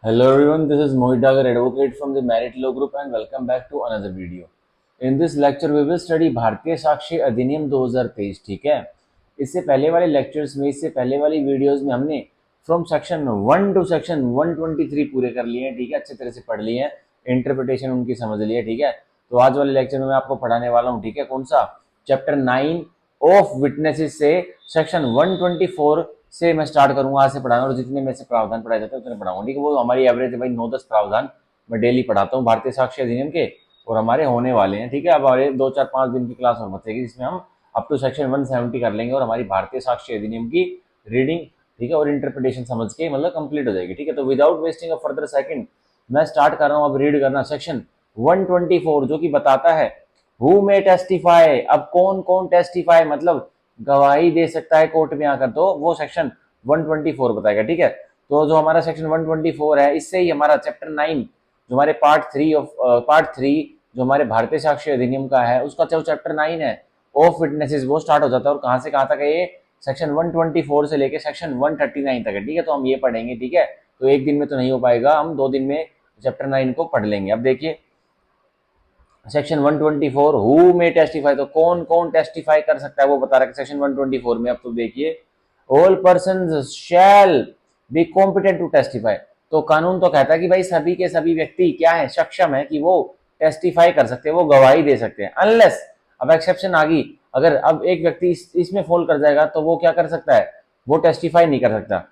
Hello everyone, this is Mohit Dagar, advocate from the Merit Law Group and welcome back to another video. In this lecture we will study भारतीय साक्ष्य अधिनियम 2023, ठीक है। इससे पहले वाले लेक्चर्स में, इससे पहले वाली वीडियोस में हमने फ्रॉम सेक्शन 1 टू सेक्शन 123 पूरे कर लिए हैं, ठीक है, अच्छे तरह से पढ़ लिए हैं, इंटरप्रिटेशन उनकी समझ ली है, ठीक है। तो आज वाले लेक्चर में मैं आपको पढ़ाने वाला हूँ, ठीक है, कौन सा चैप्टर 9 ऑफ विटनेसेस से सेक्शन 124 से मैं स्टार्ट करूंगा, आज से पढ़ाना, और जितने में से प्रावधान पढ़ाए जाते हैं उतने पढ़ाऊंगा, ठीक है। वो हमारी एवरेज है भाई, 9-10 प्रावधान मैं डेली पढ़ाता हूँ भारतीय साक्ष्य अधिनियम के, और हमारे होने वाले हैं, ठीक है। अब हमारे 2-4-5 दिन की क्लास और बचेगी जिसमें हम अप टू सेक्शन 170 कर लेंगे और हमारी भारतीय साक्ष्य अधिनियम की रीडिंग, ठीक है, और इंटरप्रिटेशन समझ के मतलब कंप्लीट हो जाएगी, ठीक है। तो without wasting a further second मैं स्टार्ट कर रहा हूँ अब रीड करना सेक्शन 124, जो कि बताता है हु मे टेस्टिफाई। अब कौन कौन टेस्टिफाई मतलब गवाही दे सकता है कोर्ट में आकर, तो वो सेक्शन 124 बताएगा, ठीक है। तो जो हमारा सेक्शन 124 है, इससे ही हमारा चैप्टर 9 जो हमारे पार्ट 3 जो हमारे भारतीय साक्ष्य अधिनियम का है, उसका जो चैप्टर 9 है ऑफ विटनेसेस, वो स्टार्ट हो जाता है। और कहां से कहां तक है ये, सेक्शन 124 से लेके सेक्शन 139 तक है, ठीक है। तो हम ये पढ़ेंगे, ठीक है। तो एक दिन में तो नहीं हो पाएगा, हम 2 दिन में चैप्टर 9 को पढ़ लेंगे। अब देखिए सेक्शन 124 हु मे टेस्टिफाई, तो कौन कौन टेस्टिफाई कर सकता है वो बता रहा है सेक्शन 124 में। अब तो देखिए all person shall be competent to testify, तो कानून तो कहता है कि भाई सभी के सभी व्यक्ति क्या है, सक्षम है कि वो टेस्टिफाई कर सकते हैं, वो गवाही दे सकते हैं, अनलेस, अब एक्सेप्शन आ गई, अगर अब एक व्यक्ति इसमें फॉल कर जाएगा तो वो क्या कर सकता है, वो टेस्टिफाई नहीं कर सकता।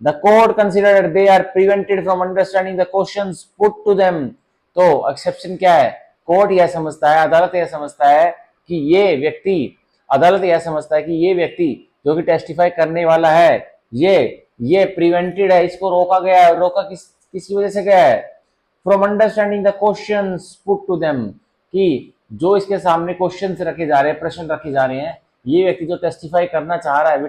The court consider they are prevented from understanding the questions put to them, तो एक्सेप्शन क्या है, कोर्ट यह समझता है, अदालत यह समझता है कि ये व्यक्ति, अदालत यह समझता है कि ये व्यक्ति जो कि टेस्टिफाई करने वाला है, ये प्रिवेंटेड है, इसको रोका गया है। रोका किसकी वजह से गया है, from understanding the questions put to them, कि जो इसके सामने क्वेश्चंस रखे जा रहे हैं, प्रश्न रखे जा रहे हैं, ये व्यक्ति जो टेस्टिफाई करना चाह रहा है,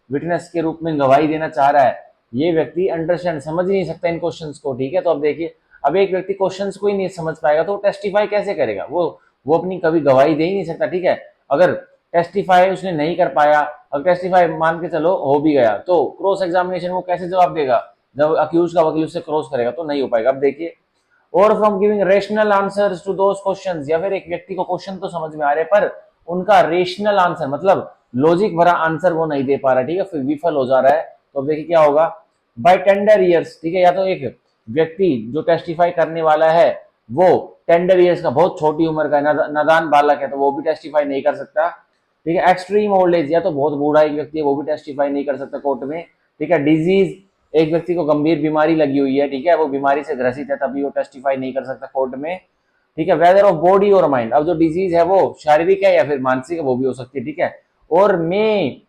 विटनेस के रूप में गवाही देना चाह रहा है, ये व्यक्ति अंडरस्टैंड समझ नहीं सकता इन क्वेश्चंस को, ठीक है। तो अब देखिए, अब एक व्यक्ति क्वेश्चंस को ही नहीं समझ पाएगा तो टेस्टिफाई कैसे करेगा, वो अपनी कभी गवाही दे ही नहीं सकता, ठीक है। अगर टेस्टिफाई उसने नहीं कर पाया, अगर टेस्टिफाई मान के चलो हो भी गया, तो क्रॉस एग्जामिनेशन वो कैसे जवाब देगा, जब अक्यूज का वकील उससे क्रॉस करेगा तो नहीं हो पाएगा। अब देखिए, और from giving rational answers to those questions, या फिर एक व्यक्ति को क्वेश्चन तो समझ में आ रहे पर उनका रेशनल आंसर मतलब लॉजिक भरा आंसर वो नहीं दे पा रहा, ठीक है, फिर विफल हो जा रहा है। तो अब देखिए क्या होगा, बाय टेंडर ईयर्स, ठीक है, या तो एक व्यक्ति जो टेस्टिफाई करने वाला है वो टेंडर ईयर्स का, बहुत छोटी उम्र का नादान बालक है, तो वो भी टेस्टिफाई नहीं कर सकता, ठीक है। एक्सट्रीम ओल्ड एज, या तो बहुत बूढ़ा एक व्यक्ति है, वो भी टेस्टिफाई नहीं कर सकता कोर्ट में, ठीक है। डिजीज, एक व्यक्ति को गंभीर बीमारी लगी हुई है, ठीक है, वो बीमारी से ग्रसित है, तभी वो टेस्टिफाई नहीं कर सकता कोर्ट में, ठीक है। वेदर ऑफ बॉडी और माइंड, अब जो डिजीज है वो शारीरिक है या फिर मानसिक है, वो भी हो सकती है, ठीक है। Or may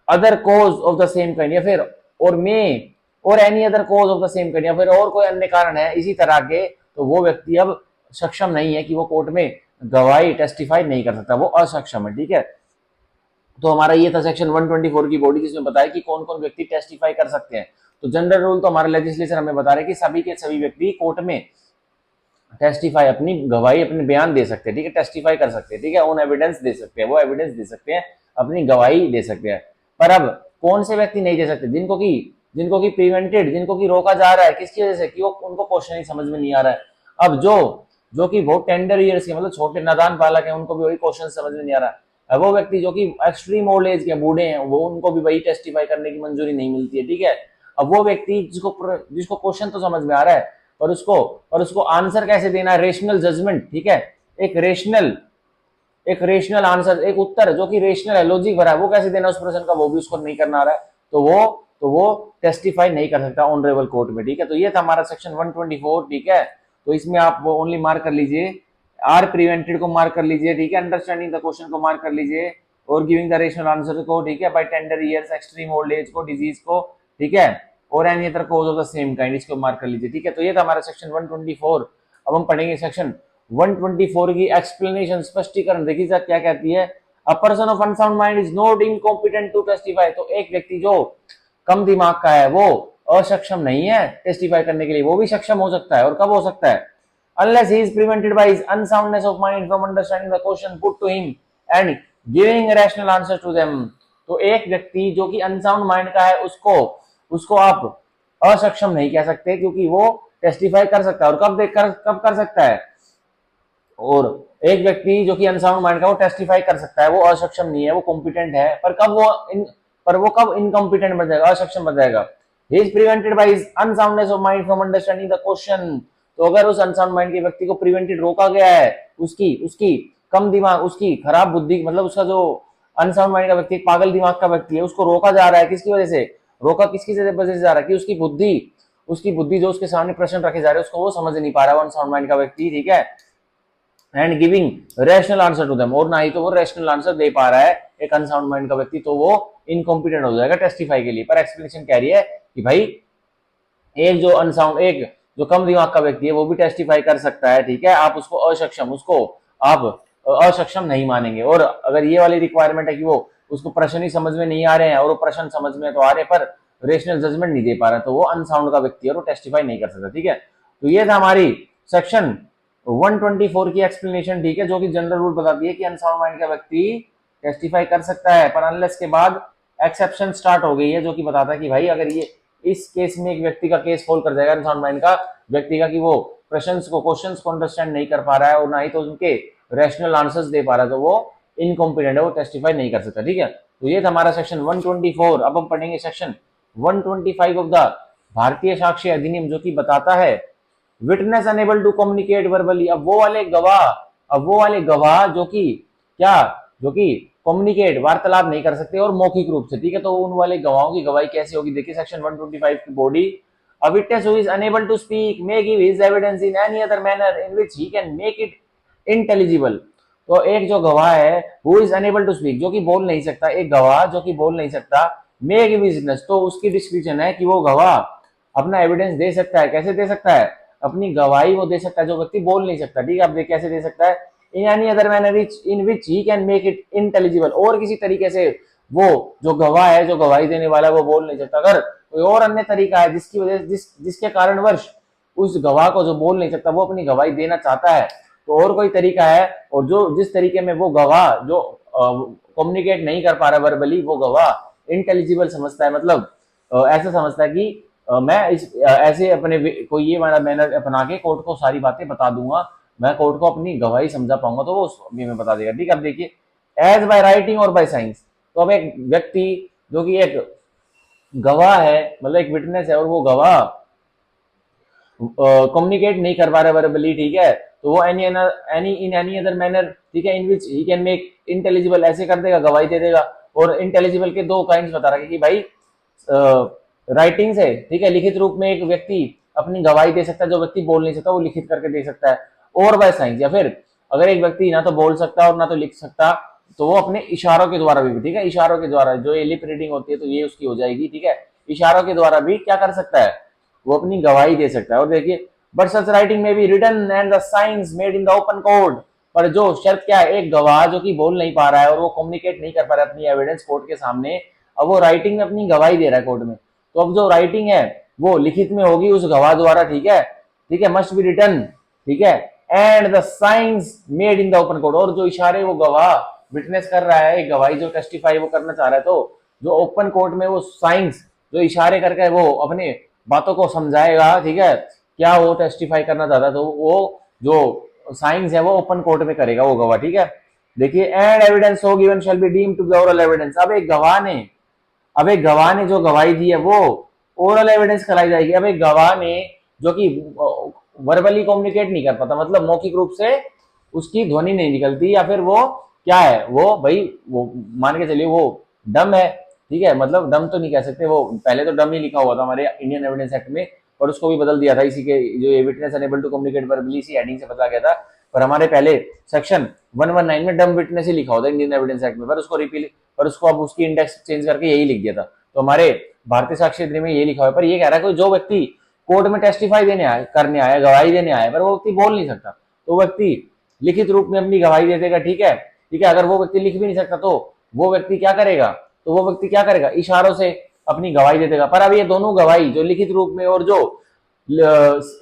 other cause of the same kind, या फिर or may or any other cause of the same kind, या फिर और कोई अन्य कारण है इसी तरह के, तो वो व्यक्ति अब सक्षम नहीं है कि वो कोर्ट में गवाही टेस्टिफाई नहीं कर सकता, वो असक्षम है, ठीक है। तो हमारा ये था सेक्शन 124 की बॉडी, जिसमें बताया कि कौन कौन व्यक्ति टेस्टिफाई कर सकते हैं। तो जनरल रूल तो हमारा लेजिस्लेचर हमें बता रहे कि सभी के सभी व्यक्ति कोर्ट में टेस्टिफाई, अपनी गवाही, अपने बयान दे सकते हैं, ठीक है, टेस्टिफाई कर सकते हैं, ठीक है, ऑन एविडेंस दे सकते हैं, वो एविडेंस दे सकते हैं, अपनी गवाही दे सकते हैं। पर अब कौन से व्यक्ति नहीं दे सकते, जिनको की प्रिवेंटेड, जिनको की रोका जा रहा है, किसकी वजह से, कि वो उनको क्वेश्चन ही समझ में नहीं आ रहा है। अब जो कि बहुत टेंडर ईयर्स के मतलब छोटे नादान बालक हैं, उनको भी वही क्वेश्चन समझ में नहीं आ रहा है। वो व्यक्ति जो कि एक्सट्रीम ओल्ड एज के बूढ़े हैं, वो उनको भी वही टेस्टिफाई करने की मंजूरी नहीं मिलती है, ठीक है। अब वो व्यक्ति जिसको क्वेश्चन तो समझ में आ रहा है, और उसको आंसर कैसे देना है, रेशनल जजमेंट, ठीक है, एक रेशनल आंसर, एक उत्तर जो कि रेशनल है, लॉजिक भरा है, वो कैसे देना उस प्रश्न का, वो भी उसको नहीं करना आ रहा है, तो वो टेस्टिफाई नहीं कर सकता ऑनरेबल कोर्ट में, ठीक है। तो ये था हमारा सेक्शन 124, ठीक है। तो इसमें आप वो ओनली मार्क कर लीजिए, आर प्रिवेंटेड को मार्क कर लीजिए, ठीक है, अंडरस्टैंडिंग द क्वेश्चन को मार्क कर लीजिए, और गिविंग द रेशनल आंसर को, ठीक है, by tender years, extreme old age को, डिजीज को, ठीक है, और any other cause of the same kind, इसको मार्क कर लीजिए, ठीक है। तो ये था हमारा सेक्शन 124। अब हम पढ़ेंगे सेक्शन 124 की एक्सप्लेनेशन, स्पष्टीकरण। देखिए सर क्या कहती है, a person of unsound mind is not incompetent to testify, तो एक व्यक्ति जो कम दिमाग का है वो असक्षम नहीं है टेस्टिफाई करने के लिए, वो भी सक्षम हो सकता है, और कब हो सकता है, unless he is prevented by his unsoundness of mind from understanding the question put to him and giving a rational answer to them। तो एक व्यक्ति जो कि अनसाउंड माइंड का है, उसको आप असक्षम नहीं कह सकते, क्योंकि वो टेस्टिफाई कर सकता है। और कब कर सकता है? और एक व्यक्ति जो कि अनसाउंड माइंड का, वो टेस्टिफाई कर सकता है, वो असक्षम नहीं है, वो कॉम्पिटेंट है, पर वो कब इनकॉम्पिटेंट बन जाएगा, असक्षम बन जाएगा? He is prevented by his unsoundness of mind from understanding the question. तो अगर उस अनसाउंड माइंड के व्यक्ति को प्रिवेंटेड, रोका गया है, उसकी उसकी कम दिमाग, उसकी खराब बुद्धि, मतलब उसका जो अनसाउंड माइंड का व्यक्ति, पागल दिमाग का व्यक्ति है, उसको रोका जा रहा है, किसकी वजह से रोका, किसकी वजह से जा रहा है? कि उसकी बुद्धि जो उसके सामने प्रश्न रखे जा रहे हैं, उसको वो समझ नहीं पा रहा है, अनसाउंड माइंड का व्यक्ति, ठीक है। And giving rational answer to them, और ना ही तो वो रैशनल आंसर दे पा रहा है एक अनसाउंड माइंड का व्यक्ति, तो वो इनकॉम्पिटेंट हो जाएगा टेस्टिफाई के लिए। पर एक्सप्लेनेशन कह रही है कि भाई एक जो कम दिमाग का व्यक्ति है वो भी टेस्टिफाई कर सकता है, ठीक है। आप आप असक्षम नहीं मानेंगे। और अगर ये वाली रिक्वायरमेंट है कि वो उसको प्रश्न ही समझ में नहीं आ रहे हैं, और वो प्रश्न समझ में तो आ रहे पर रेशनल जजमेंट नहीं दे पा रहा, तो वो अनसाउंड का व्यक्ति है और वो टेस्टिफाई नहीं कर सकता, ठीक है। तो ये था हमारी सेक्शन 124 की एक्सप्लेनेशन, ठीक है, जो कि जनरल रूल बताती है कि अनसाउंड माइंड का व्यक्ति टेस्टिफाई कर सकता है, पर अनलेस के बाद एक्सेप्शन स्टार्ट हो गई है, जो कि बताता है कि भाई अगर ये इस केस में एक व्यक्ति का केस फॉल कर जाएगा, अनसाउंड माइंड का व्यक्ति का, कि वो क्वेश्चंस को अंडरस्टैंड नहीं कर पा रहा है और ना ही तो उनके रैशनल आंसर्स दे पा रहा है, तो वो इनकॉम्पिटेंट है, वो टेस्टिफाई नहीं कर सकता, ठीक है। तो ये था हमारा सेक्शन 124। अब हम पढ़ेंगे सेक्शन 125 ऑफ द भारतीय साक्ष्य अधिनियम, जो कि बताता है witness unable to communicate verbally. अब वो वाले गवाह जो कि कम्युनिकेट, वार्तालाप नहीं कर सकते और मौखिक रूप से, ठीक है। तो उन वाले गवाहों की गवाही कैसे होगी? देखिए सेक्शन 125 की body, a witness who is unable to speak may give his evidence in any other manner in which he can make it intelligible। तो एक जो गवाह है who is unable to speak, जो कि बोल नहीं सकता, एक गवाह जो कि बोल नहीं सकता, may give his witness, तो उसकी डिस्क्रिप्शन है कि वो गवाह अपना एविडेंस दे सकता है। कैसे दे सकता है? अपनी गवाही वो दे सकता है जो व्यक्ति बोल नहीं सकता, ठीक है। अब कैसे दे सकता है? In any other manner in which he can make it intelligible, और किसी तरीके से वो जो गवाह है, जो गवाही देने वाला है, वो बोल नहीं सकता। अगर कोई और अन्य तरीका है जिसके कारणवश उस गवाह को जो बोल नहीं सकता वो अपनी गवाही देना चाहता है, तो और कोई तरीका है, और जो जिस तरीके में वो गवाह जो कम्युनिकेट नहीं कर पा रहा वर्बली, वो गवाह इंटेलिजिबल समझता है, मतलब ऐसा समझता है कि मैं ऐसे अपने कोई ये वाला मैनर अपना के कोर्ट को सारी बातें बता दूंगा, मैं कोर्ट को अपनी गवाही समझा पाऊंगा, तो वो उस वे में बता देगा, ठीक है। अब देखिए एज बाय राइटिंग और बाय साइंस। तो अब एक व्यक्ति जो कि एक गवाह है, मतलब एक विटनेस है, और वो गवाह कम्युनिकेट नहीं कर पा रहा वर्बली, ठीक है, तो वो any in any other manner, ठीक है, इन विच ही कैन मेक इंटेलिजिबल, ऐसे कर देगा, गवाही दे देगा। और इंटेलिजिबल के दो काइंड्स बता रहा है कि भाई राइटिंग से, ठीक है, लिखित रूप में एक व्यक्ति अपनी गवाही दे सकता है, जो व्यक्ति बोल नहीं सकता वो लिखित करके दे सकता है। और बाय साइंस, या फिर अगर एक व्यक्ति ना तो बोल सकता और ना तो लिख सकता, तो वो अपने इशारों के द्वारा भी, ठीक है, इशारों के द्वारा, जो ये लिप रीडिंग होती है तो ये उसकी हो जाएगी, ठीक है, इशारों के द्वारा भी क्या कर सकता है? वो अपनी गवाही दे सकता है। और देखिए बट सच राइटिंग में भी written and the science made in the open court. पर जो शर्त क्या है, एक गवाह जो कि बोल नहीं पा रहा है और वो कम्युनिकेट नहीं कर पा रहा है अपनी एविडेंस कोर्ट के सामने, अब वो राइटिंग में अपनी गवाही दे रहा है कोर्ट में, तो अब जो राइटिंग है वो लिखित में होगी उस गवाह द्वारा, ठीक है, ठीक है, मस्ट बी रिटन, ठीक है, and the science made in the open court. और जो इशारे वो गवाह विटनेस कर रहा है, एक गवाही जो टेस्टिफाई वो करना चाह रहा है, तो जो ओपन कोर्ट में वो साइंस जो इशारे करके वो अपने बातों को समझाएगा, ठीक है, क्या वो टेस्टिफाई करना चाहता है, तो वो जो साइंस है वो ओपन कोर्ट में करेगा वो गवाह, ठीक है। देखिए and evidence so given shall be deemed to be oral evidence. अब एक गवाह ने जो गवाही दी है वो ओरल एविडेंस कराई जाएगी। अब एक गवाह ने जो कि वर्बली कम्युनिकेट नहीं कर पाता, मतलब मौखिक रूप से उसकी ध्वनि नहीं निकलती, या फिर वो क्या है, वो भाई वो मान के चलिए वो डम है, ठीक है, मतलब डम तो नहीं कह सकते, वो पहले तो डम ही लिखा हुआ था हमारे इंडियन एविडेंस एक्ट में, और उसको भी बदल दिया था इसी के जो witness unable to communicate verbally, इसी हेडिंग से बदला गया था। पर हमारे पहले सेक्शन 119 में डम विटनेस ही लिखा होता है इंडियन एविडेंस एक्ट में, पर उसको रिपील, पर उसको अब उसकी इंडेक्स चेंज करके यही लिख दिया था। तो हमारे भारतीय साक्ष्य अधिनियम में ये लिखा हुआ है। पर ये कह रहा है कोई जो व्यक्ति कोर्ट में टेस्टिफाई करने आया, गवाही देने आया, पर वो व्यक्ति बोल नहीं सकता, तो व्यक्ति लिखित रूप में अपनी गवाही दे देगा, ठीक है, ठीक है। अगर वो व्यक्ति लिख भी नहीं सकता तो वो व्यक्ति क्या करेगा? इशारों से अपनी गवाही दे देगा। पर अब ये दोनों गवाही, जो लिखित रूप में और जो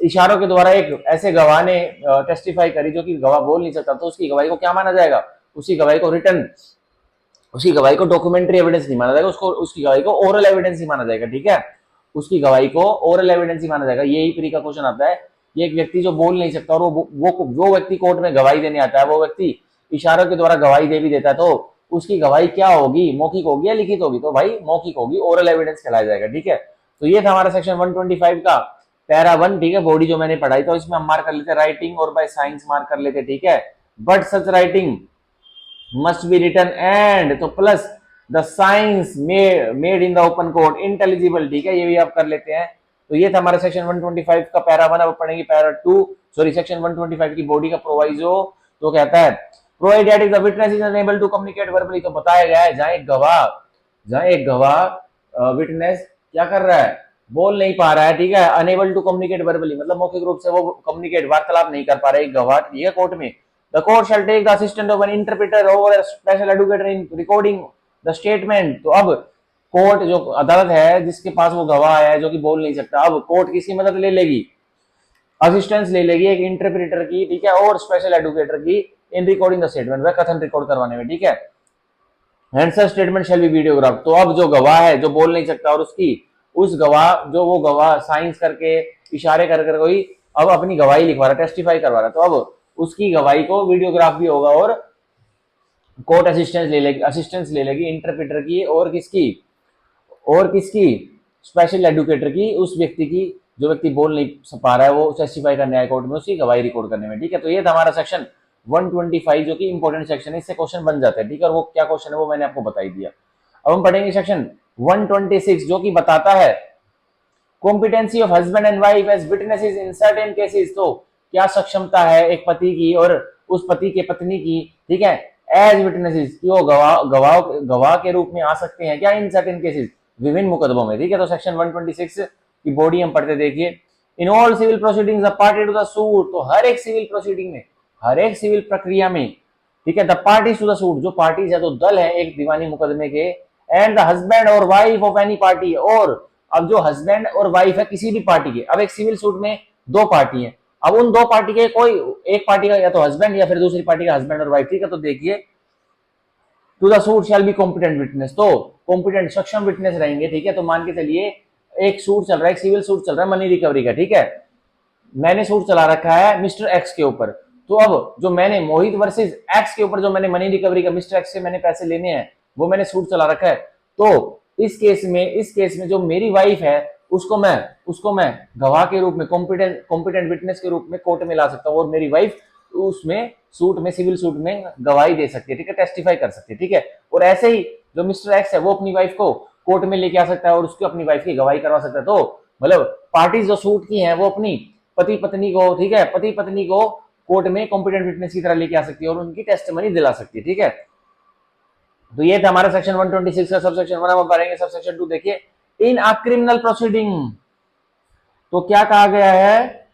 इशारों के द्वारा एक ऐसे गवाह ने टेस्टिफाई करी जो कि गवाह बोल नहीं सकता, तो उसकी गवाही को क्या माना जाएगा? उसकी गवाही को डॉक्यूमेंट्री एविडेंस नहीं माना जाएगा, उसकी गवाही को ओरल एविडेंस ही माना जाएगा, ठीक है। उसकी गवाही को ओरल एविडेंस ही माना जाएगा। यही प्री का क्वेश्चन आता है। ये एक व्यक्ति जो बोल नहीं सकता और वो व्यक्ति कोर्ट में गवाही देने आता है, वो व्यक्ति इशारों के द्वारा गवाही दे भी देता है, तो उसकी गवाही क्या होगी, मौखिक होगी या लिखित होगी? तो भाई मौखिक होगी, ओरल एविडेंस कहलाया जाएगा। ठीक है, तो ये था हमारा सेक्शन 125 का पैरा 1। ठीक है, बॉडी जो मैंने पढ़ाई, तो इसमें हम मार्क कर लेते राइटिंग और बाय साइंस मार्क कर लेते। ठीक है, but such writing must be written and, तो plus the science made in the open court intelligible. ठीक है, ये भी आप कर लेते हैं। तो ये था हमारा सेक्शन 125 का पैरा 1। अब पढ़ेंगे पैरा 2, सॉरी सेक्शन 125 की बॉडी का प्रोवाइजो। तो कहता है provided the witness is unable to communicate verbally. तो बताया गया है जहां एक गवाह विटनेस क्या कर रहा है, बोल नहीं पा रहा है। ठीक है, अनेबल टू कम्युनिकेट वर्बली मतलब मौखिक रूप से वो कम्युनिकेट वार्तालाप नहीं कर पा रहा है एक गवाह। ठीक है, कोर्ट में the court shall take the assistant of an interpreter or special advocate in recording the statement. तो अब कोर्ट जो अदालत है जिसके पास वो गवाह है जो कि बोल नहीं सकता, अब कोर्ट किसकी मदद ले लेगी, असिस्टेंस ले लेगी एक इंटरप्रेटर की। ठीक है, और स्पेशल एडवोकेटर की इन रिकॉर्डिंग द स्टेटमेंट, वह कथन रिकॉर्ड करवाने में। ठीक है, answer statement shall be videograph. तो अब जो गवाह है जो बोल नहीं सकता और उस गवाह जो वो गवाह साइंस करके इशारे कर कोई अब अपनी गवाही लिखवा रहा है, टेस्टिफाई करवा रहा है, तो अब उसकी गवाही को वीडियोग्राफ भी होगा और कोर्ट असिस्टेंस ले लेगी इंटरप्रेटर की और किसकी स्पेशल एडवोकेटर की, उस व्यक्ति की जो व्यक्ति बोल नहीं पा रहा है वो टेस्टिफाई करने आए कोर्ट में, उसकी गवाही रिकॉर्ड करने में। ठीक है, तो ये था हमारा सेक्शन 125 जो कि इंपॉर्टेंट सेक्शन है, इससे क्वेश्चन बन जाता है। ठीक है, और वो क्या क्वेश्चन है वो मैंने आपको बता ही दिया। अब हम पढ़ेंगे सेक्शन 126 जो कि बताता है competency of husband and wife as witnesses in certain cases. तो क्या सक्षमता है एक पति की और उस पति के पत्नी की, ठीक है, एज विटनेसेस कि वो गवाह के रूप में आ सकते हैं क्या इन सर्टेन केसेस, विभिन्न मुकदमों में। ठीक है, तो सेक्शन 126 की बॉडी हम पढ़ते देखिए। In all civil proceedings the party to the suit. तो हर एक सिविल प्रोसीडिंग में, हर एक सिविल प्रक्रिया में, ठीक है, the parties to the suit जो पार्टीज है तो दल है एक दीवानी मुकदमे के, and the husband or wife of any party. और अब जो हस्बैंड और वाइफ है किसी भी पार्टी के, अब एक सिविल सूट में दो पार्टी है, अब उन दो पार्टी के कोई एक पार्टी का या तो हस्बैंड या फिर दूसरी पार्टी का हस्बैंड और वाइफ। ठीक है, तो देखिए to the suit shall be competent witness. तो कॉम्पिटेंट सक्षम विटनेस रहेंगे। ठीक है, तो मान के चलिए एक सूट चल रहा है, एक सिविल सूट चल रहा है मनी रिकवरी का। ठीक है, मैंने सूट चला रखा है मिस्टर एक्स के ऊपर, तो अब जो मैंने मोहित वर्सेस एक्स के ऊपर जो मैंने मनी रिकवरी का मिस्टर एक्स से मैंने पैसे लेने हैं वो मैंने सूट चला रखा है। तो इस केस में जो मेरी वाइफ है उसको मैं गवाह के रूप में कॉम्पिटेंट विटनेस के रूप में कोर्ट में ला सकता हूँ और मेरी वाइफ उसमें सूट में सिविल सूट में गवाही दे सकती है। ठीक है, टेस्टिफाई कर सकती है। ठीक है, और ऐसे ही जो मिस्टर एक्स है वो अपनी वाइफ को कोर्ट में लेके आ सकता है और उसकी अपनी वाइफ की गवाही करवा सकता है। तो मतलब पार्टीज जो सूट की हैं वो अपनी पति पत्नी को, ठीक है, पति पत्नी को कोर्ट में कॉम्पिटेंट विटनेस की तरह लेके आ सकती है और उनकी टेस्टिमनी दिला सकती है। ठीक है, तो ये था हमारा सेक्शन 126 का सब सेक्शन 1। हम पढ़ेंगे सब सेक्शन 2। देखिए इन अ क्रिमिनल प्रोसीडिंग। तो क्या कहा गया है,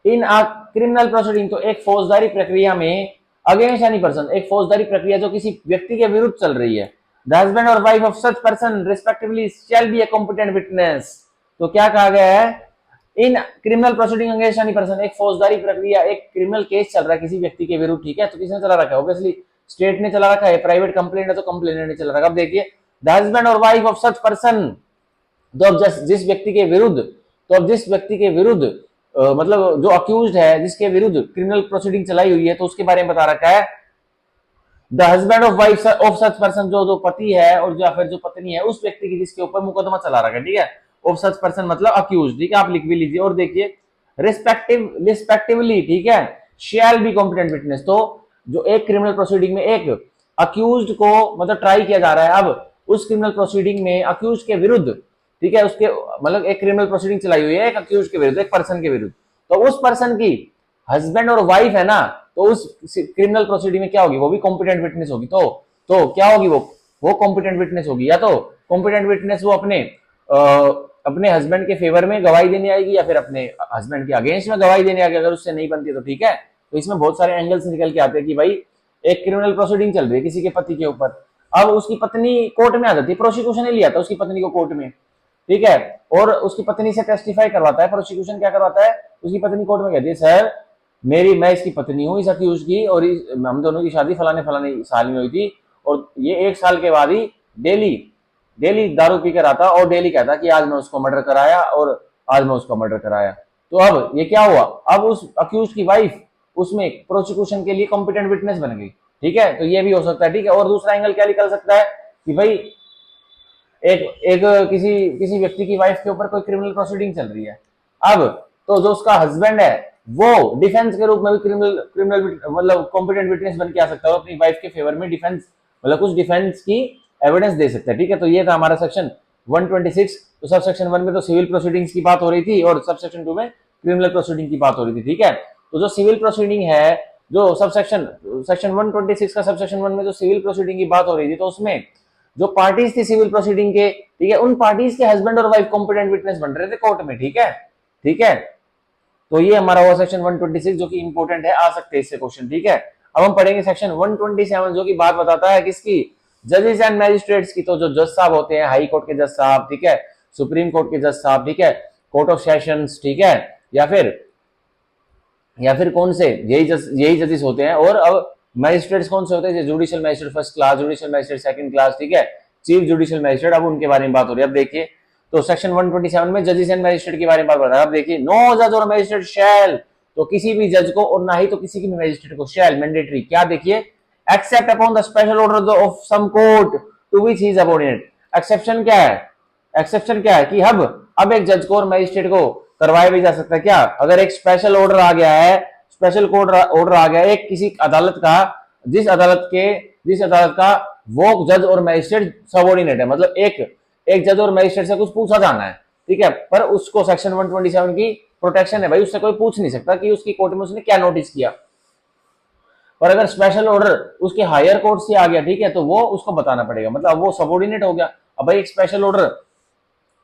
इन अ क्रिमिनल प्रोसीडिंग, तो एक फौजदारी प्रक्रिया में अगेंस्ट एनी पर्सन, एक फौजदारी प्रक्रिया जो किसी व्यक्ति के विरुद्ध चल रही है, the husband or wife of such person respectively shall be a competent witness. तो क्या कहा गया है, in criminal proceeding against any person, एक फौजदारी प्रक्रिया, एक क्रिमिनल केस चल रहा है किसी व्यक्ति के विरुद्ध। ठीक है, तो किसने चला रखा है, ऑब्वियसली स्टेट ने चला रखा है, प्राइवेट कंप्लेंट है तो कंप्लेनेंट ने चला रखा है। अब देखिए the husband or wife of such person, तो अब जिस व्यक्ति के विरुद्ध मतलब जो अक्यूज्ड है जिसके विरुद्ध क्रिमिनल प्रोसीडिंग चलाई हुई है तो उसके बारे में बता रखा है the husband of wife of such person, जो पति है और या फिर जो पत्नी है उस व्यक्ति की जिसके ऊपर मुकदमा चला रखा है। ठीक है, ऑफ सच पर्सन मतलब अक्यूज्ड। ठीक है, आप लिख भी लीजिए। और देखिए रिस्पेक्टिवली, ठीक है, शैल बी कॉम्पिटेंट विटनेस। तो जो एक क्रिमिनल प्रोसीडिंग में एक अक्यूज्ड को मतलब ट्राई किया जा रहा है, अब उस क्रिमिनल प्रोसीडिंग में अक्यूज्ड के विरुद्ध, ठीक है, उसके मतलब एक क्रिमिनल प्रोसीडिंग चलाई हुई है एक अक्यूज्ड के विरुद्ध, एक पर्सन के विरुद्ध, तो उस पर्सन की हस्बैंड और वाइफ है ना, तो उस क्रिमिनल प्रोसीडिंग में क्या होगी, वो भी कॉम्पिटेंट विटनेस होगी। तो क्या होगी, वो कॉम्पिटेंट विटनेस होगी। या तो कॉम्पिटेंट विटनेस वो अपने हस्बैंड के फेवर में गवाही देने आएगी या फिर अपने हस्बैंड के अगेंस्ट में गवाही देने आएगी। अगर उससे नहीं बनती तो ठीक है, तो इसमें बहुत सारे एंगल्स निकल के आते हैं कि भाई एक क्रिमिनल प्रोसीडिंग चल रही है किसी के पति के ऊपर, अब उसकी पत्नी कोर्ट में आ जाती है, प्रोसिक्यूशन ही लिया था उसकी पत्नी को कोर्ट में, ठीक है, और उसकी पत्नी से टेस्टिफाई करवाता है। प्रोसिक्यूशन क्या करवाता है, उसकी पत्नी कोर्ट में कहती है सर मैं इसकी पत्नी हूँ इस अक्यूज की, और हम दोनों की शादी फलाने साल में हुई थी और ये 1 साल के बाद ही डेली डेली दारू पी कर आता और डेली कहता कि आज मैं उसको मर्डर कराया और आज मैं उसको मर्डर कराया। तो अब ये क्या हुआ, अब उस अक्यूज की वाइफ उसमें प्रोसिक्यूशन के लिए कॉम्पिटेंट विटनेस बन गई, ठीक है। तो ये भी हो सकता है, ठीक है। और दूसरा एंगल क्या निकल सकता है कि भाई एक एक किसी किसी व्यक्ति की वाइफ के ऊपर कोई क्रिमिनल प्रोसीडिंग चल रही है, अब तो जो उसका हस्बैंड है वो डिफेंस के रूप में भी क्रिमिनल क्रिमिनल मतलब कॉम्पिटेंट विटनेस बन के आ सकता है, अपनी वाइफ के फेवर में डिफेंस मतलब कुछ डिफेंस की एविडेंस दे सकता है, ठीक है। तो ये था हमारा सेक्शन 126। तो सब सेक्शन 1 में तो सिविल प्रोसीडिंग्स की बात हो रही थी और सब सेक्शन 2 में क्रिमिनल प्रोसीडिंग की बात हो रही थी, ठीक है। तो जो सिविल प्रोसीडिंग है, जो सब सेक्शन सेक्शन 126 का सब सेक्शन 1 में जो सिविल प्रोसीडिंग की बात हो रही थी, तो उसमें जो पार्टीज थी सिविल प्रोसीडिंग के, ठीक है, उन पार्टीज के husband or wife competent witness बन रहे थे कोर्ट में, ठीक है, ठीक है। तो ये हमारा हुआ सेक्शन 126 जो कि इंपॉर्टेंट है, आ सकते हैं इससे क्वेश्चन, ठीक है। अब हम पढ़ेंगे सेक्शन 127 जो कि बात बताता है किसकी, जजेस एंड मैजिस्ट्रेट्स की। तो जो जज साहब होते हैं, हाई कोर्ट के जज साहब, ठीक है, सुप्रीम कोर्ट के जज साहब, ठीक है, कोर्ट ऑफ सेशंस, ठीक है, या फिर कौन से यही जजेस होते हैं। और अब मैजिस्ट्रेट्स कौन से होते हैं, judicial magistrate first class, judicial magistrate second class, ठीक है, चीफ जुडिशियल मैजिस्ट्रेट, अब उनके बारे में बात हो रही है। अब देखिए, तो सेक्शन 127 में जजेस एंड मैजिस्ट्रेट के बारे में बात हो रहा है। अब देखिए, नो जज और मैजिस्ट्रेट शैल, तो किसी भी जज को और ना ही तो किसी भी मैजिस्ट्रेट को शैल मैंडेटरी, क्या देखिए, except upon the special order of some court to which he is subordinate. Exception क्या है, एक्सेप्शन क्या है कि अब एक जज को और मैजिस्ट्रेट को करवाया भी जा सकता है क्या, अगर एक स्पेशल ऑर्डर आ गया है, स्पेशल कोर्ट ऑर्डर आ गया है एक किसी अदालत का, जिस अदालत का वो जज और मैजिस्ट्रेट सबऑर्डिनेट है, मतलब एक जज और मैजिस्ट्रेट से कुछ पूछा जाना है, ठीक है, पर उसको सेक्शन 127 की प्रोटेक्शन है भाई, उससे कोई पूछ नहीं सकता कि उसकी कोर्ट में उसने क्या नोटिस किया। और अगर स्पेशल ऑर्डर उसके हायर कोर्ट से आ गया, ठीक है, तो वो उसको बताना पड़ेगा, मतलब वो सबऑर्डिनेट हो गया। अब भाई एक स्पेशल ऑर्डर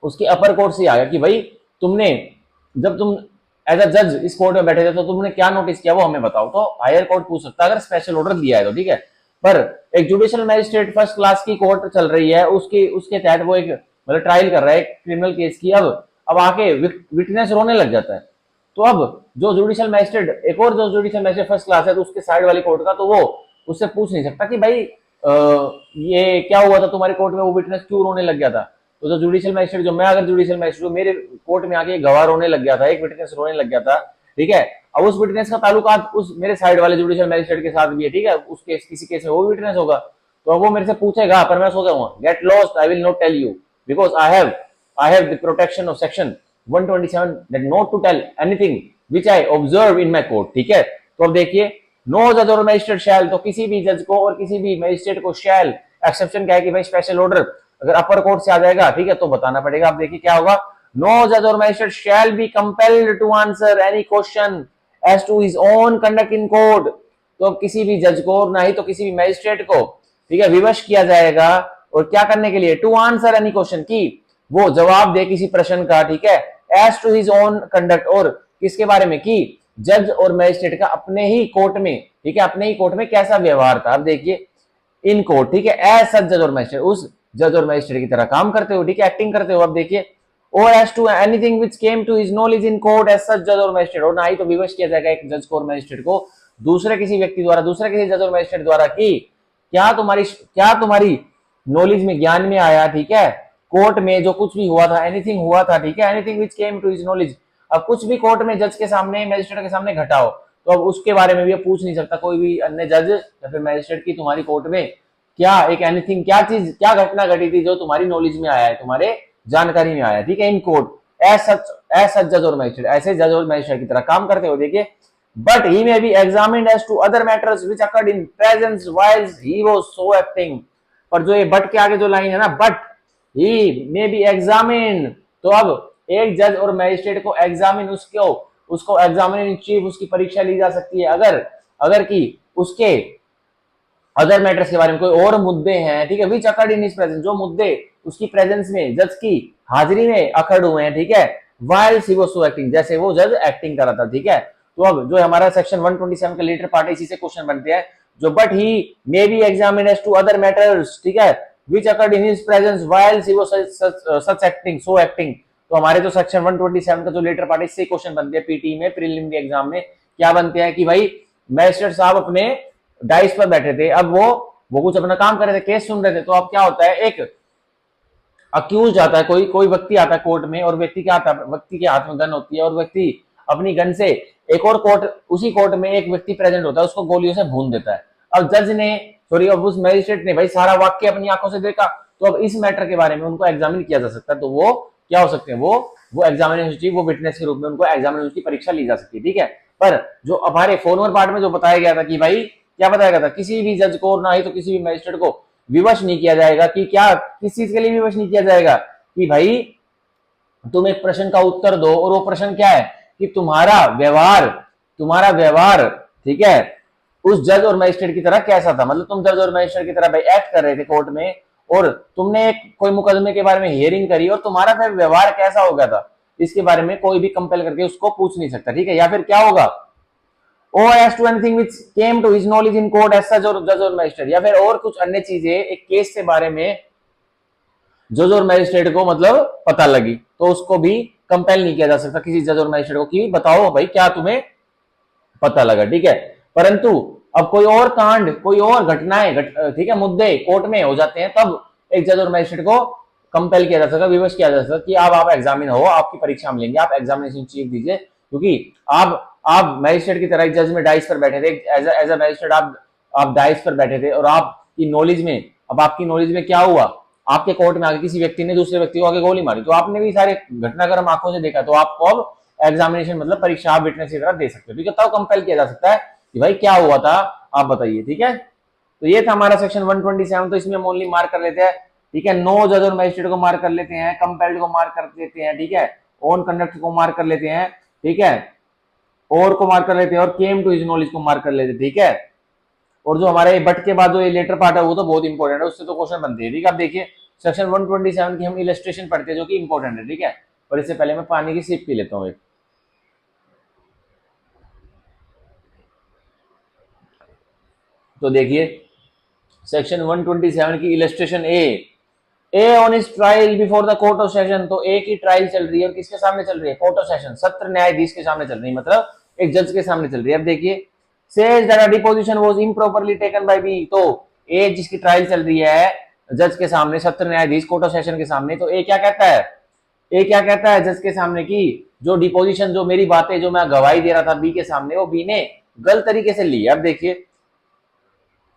उसके अपर कोर्ट से आ गया कि भाई तुमने, जब तुम एज अ जज इस कोर्ट में बैठे थे तो तुमने क्या नोटिस किया वो हमें बताओ, तो हायर कोर्ट पूछ सकता है अगर स्पेशल ऑर्डर दिया है तो, ठीक है। पर एक जुडिशियल मैजिस्ट्रेट फर्स्ट क्लास की कोर्ट चल रही है, उसके तहत वो एक मतलब ट्रायल कर रहा है क्रिमिनल केस की, अब आके विटनेस रोने लग जाता है। तो अब जो जुडिशियल मैजिस्ट्रेट, एक और जो जुडिशियल मैजिस्ट्रेट फर्स्ट क्लास है तो उसके साइड वाली कोर्ट का, तो वो उससे पूछ नहीं सकता कि भाई ये क्या हुआ था तुम्हारी कोर्ट में, वो विटनेस क्यों रोने लग गया था। तो जो जुडिशियल मैजिस्ट्रेट, जो मैं अगर जुडिशियल मैजिस्ट्रेट मेरे कोर्ट में आके गवाह रोने लग गया था, एक विटनेस रोने लग गया था, ठीक है, अब उस विटनेस का ताल्लुकात उस मेरे साइड वाले जुडिशियल मैजिस्ट्रेट के साथ भी है, ठीक है, उस केस किसी केस में वो विटनेस होगा, तो वो मेरे से पूछेगा, पर मैं सोचा हूँ get lost, I will not tell you because I have the protection of section 127 that not to tell anything which I observe in my court, ठीक है। तो अब देखिए, नो जज और मैजिस्ट्रेट शैल, तो किसी भी जज को और किसी भी मैजिस्ट्रेट को शैल, एक्सेप्शन क्या है कि भाई स्पेशल ऑर्डर अगर अपर कोर्ट से आ जाएगा, ठीक है, तो बताना पड़ेगा। अब देखिए क्या होगा, नो जज or magistrate shall be compelled to answer any question as to his own conduct in court. तो अब किसी भी जज को ना ही तो किसी भी मैजिस्ट्रेट को, ठीक है, विवश किया जाएगा और क्या करने के लिए, टू आंसर एनी क्वेश्चन, की वो जवाब दे किसी प्रश्न का, ठीक है, as to his own conduct, और किसके बारे में, कि जज और मैजिस्ट्रेट का अपने ही कोर्ट में, ठीक है, अपने ही कोर्ट में कैसा व्यवहार था। अब देखिए इन कोर्ट, ठीक है, एज सच जज और मैजिस्ट्रेट, उस जज और मैजिस्ट्रेट की तरह काम करते हो, ठीक है, एक्टिंग करते हो। अब देखिए, और as to anything which came to his knowledge in court as such जज और मैजिस्ट्रेट, और ना ही तो विवश किया जाएगा एक जज को और मैजिस्ट्रेट को दूसरे किसी व्यक्ति द्वारा, दूसरे किसी जज और मैजिस्ट्रेट द्वारा, कि क्या तुम्हारी नॉलेज में, ज्ञान में आया, ठीक है, कोर्ट में जो कुछ भी हुआ था, एनीथिंग हुआ था, ठीक है, anything which came to his knowledge. अब कुछ भी कोर्ट में जज के सामने, मैजिस्ट्रेट के सामने घटा हो, तो अब उसके बारे में भी पूछ नहीं सकता कोई भी अन्य जज या फिर मैजिस्ट्रेट की तुम्हारी कोर्ट में क्या एक एनीथिंग, क्या चीज, क्या घटना घटी थी जो तुम्हारी नॉलेज में आया है, तुम्हारे जानकारी में आया, ठीक है, इन कोर्ट एज सच जज और मैजिस्ट्रेट, ऐसे जज और मैजिस्ट्रेट की तरह काम करते हो। देखिए, but he may be examined as to other matters which occurred in presence while he was so acting. पर जो ये बट के आगे जो लाइन है ना, but he may B examine, तो अब एक जज और मैजिस्ट्रेट को एग्जामिन, उसको एग्जामिनर इन चीफ, उसकी परीक्षा ली जा सकती है अगर कि उसके अदर मैटर्स के बारे में कोई और मुद्दे हैं, ठीक है, विच अकर्ड इन हिज प्रेजेंस, जो मुद्दे उसकी प्रेजेंस में, जज की हाजिरी में अकर्ड हुए हैं, ठीक है, while he was so acting, जैसे वो जज एक्टिंग कर रहा था, ठीक है। तो अब जो हमारा सेक्शन 127 का लेटर पार्ट है, इसी से क्वेश्चन बनते हैं, जो but he may be examined as to other matters, ठीक है, which occurred in his presence while he was such acting, so acting। तो हमारे जो सेक्शन 127 का जो लेटर पार्ट है, इससे क्वेश्चन बनते हैं पीटी में, प्रीलिमिनरी एग्जाम में, क्या बनते हैं कि भाई मैजिस्ट्रेट साहब अपने डाइस पर बैठे थे, अब वो कुछ अपना काम कर रहे थे, केस सुन रहे थे, तो अब क्या होता है, अक्यूज आता है, कोई कोई व्यक्ति आता है कोर्ट में, और व्यक्ति क्या आता है, व्यक्ति के हाथ में गन होती है और व्यक्ति अपनी गन से एक और कोर्ट, उसी कोर्ट में एक व्यक्ति प्रेजेंट होता है, उसको गोलियों से भून देता है। अब जज ने, सॉरी, अब उस मैजिस्ट्रेट ने भाई सारा वाक्य अपनी आंखों से देखा, तो अब इस मैटर के बारे में उनको एग्जामिन किया जा सकता है। तो वो क्या हो सकते हैं, वो एग्जामिनेशन, वो विटनेस के रूप में उनको एग्जामिनेशन की परीक्षा ली जा सकती है, ठीक है। पर जो हमारे फॉर्मर पार्ट में जो बताया गया था कि भाई क्या बताया गया था, किसी भी जज को, ना ही तो किसी भी मैजिस्ट्रेट को विवश नहीं किया जाएगा, कि क्या किस चीज के लिए विवश नहीं किया जाएगा, कि भाई तुम एक प्रश्न का उत्तर दो, और वो प्रश्न क्या है कि तुम्हारा व्यवहार, ठीक है, उस जज और मजिस्ट्रेट की तरह कैसा था। मतलब तुम जज और मजिस्ट्रेट की तरह भाई एक्ट कर रहे थे कोर्ट में, और तुमने एक कोई मुकदमे के बारे में हियरिंग करी, और तुम्हारा फिर व्यवहार कैसा हो गया था, इसके बारे में कोई भी कंपेल करके उसको पूछ नहीं सकता, ठीक है। या फिर क्या होगा, or as to anything which came to his knowledge in court as such, और जज और मजिस्ट्रेट, या फिर और कुछ अन्य चीजें एक केस के बारे में जज और मजिस्ट्रेट को मतलब पता लगी, तो उसको भी कंपेल नहीं किया जा सकता किसी जज और मजिस्ट्रेट को कि बताओ भाई क्या तुम्हें पता लगा, ठीक है। परंतु अब कोई और कांड, कोई और घटनाएं, ठीक है, मुद्दे कोर्ट में हो जाते हैं, तब एक जज और मजिस्ट्रेट को कंपेल किया जा सकता, विवश किया जा सकता कि आप एग्जामिन हो, आपकी परीक्षा हम लेंगे, आप एग्जामिनेशन चीफ दीजिए, क्योंकि आप मजिस्ट्रेट की तरह जज में डाइस पर बैठे थे, एज ए मजिस्ट्रेट आप डाइस पर बैठे थे, और आपकी नॉलेज में, अब आपकी नॉलेज में क्या हुआ, आपके कोर्ट में आगे किसी व्यक्ति ने दूसरे व्यक्ति को आगे गोली मारी, तो आपने भी सारे घटनाक्रम आंखों से देखा, तो आपको अब एग्जामिनेशन मतलब परीक्षा आप विटनेस की तरह दे सकते हो, ठीक है। तब कंपेल किया जा सकता है कि भाई क्या हुआ था, आप बताइए, ठीक है। तो ये था हमारा सेक्शन 127, तो इसमें हम ओनली मार्क कर लेते हैं, ठीक है। नो जज और मजिस्ट्रेट को मार्क कर लेते हैं, कंपेल्ड को मार्क कर लेते हैं, ठीक है, ऑन कंडक्ट को मार्क कर लेते हैं, ठीक है, और को मार्क कर लेते हैं, और केम टू हिज नॉलेज को मार्क कर लेते हैं, ठीक है। और जो हमारे बट के बाद जो ये लेटर पार्ट है वो तो बहुत इंपॉर्टेंट है, उससे तो क्वेश्चन बनते हैं, ठीक है। अब देखिए सेक्शन 127 की हम इलस्ट्रेशन पढ़ते हैं, जो कि इंपॉर्टेंट है, ठीक है। और इससे पहले मैं पानी की सिप पी लेता हूँ एक। तो देखिए सेक्शन 127 की illustration A on is trial before the court of session, तो ए की ट्रायल चल रही है, और किसके सामने चल रही है, कोर्ट ऑफ सेशन, सत्र न्यायाधीश के सामने चल रही है, मतलब एक जज के सामने चल रही है। अब देखिए says that a deposition was improperly taken by B, तो ए जिसकी ट्रायल चल रही है जज के सामने, सत्र न्यायाधीश कोर्ट ऑफ सेशन के सामने, तो ए क्या कहता है, ए क्या कहता है जज के सामने की जो डिपोजिशन, जो मेरी बातें, जो मैं गवाही दे रहा था बी के सामने, वो बी ने गलत तरीके से ली। अब देखिए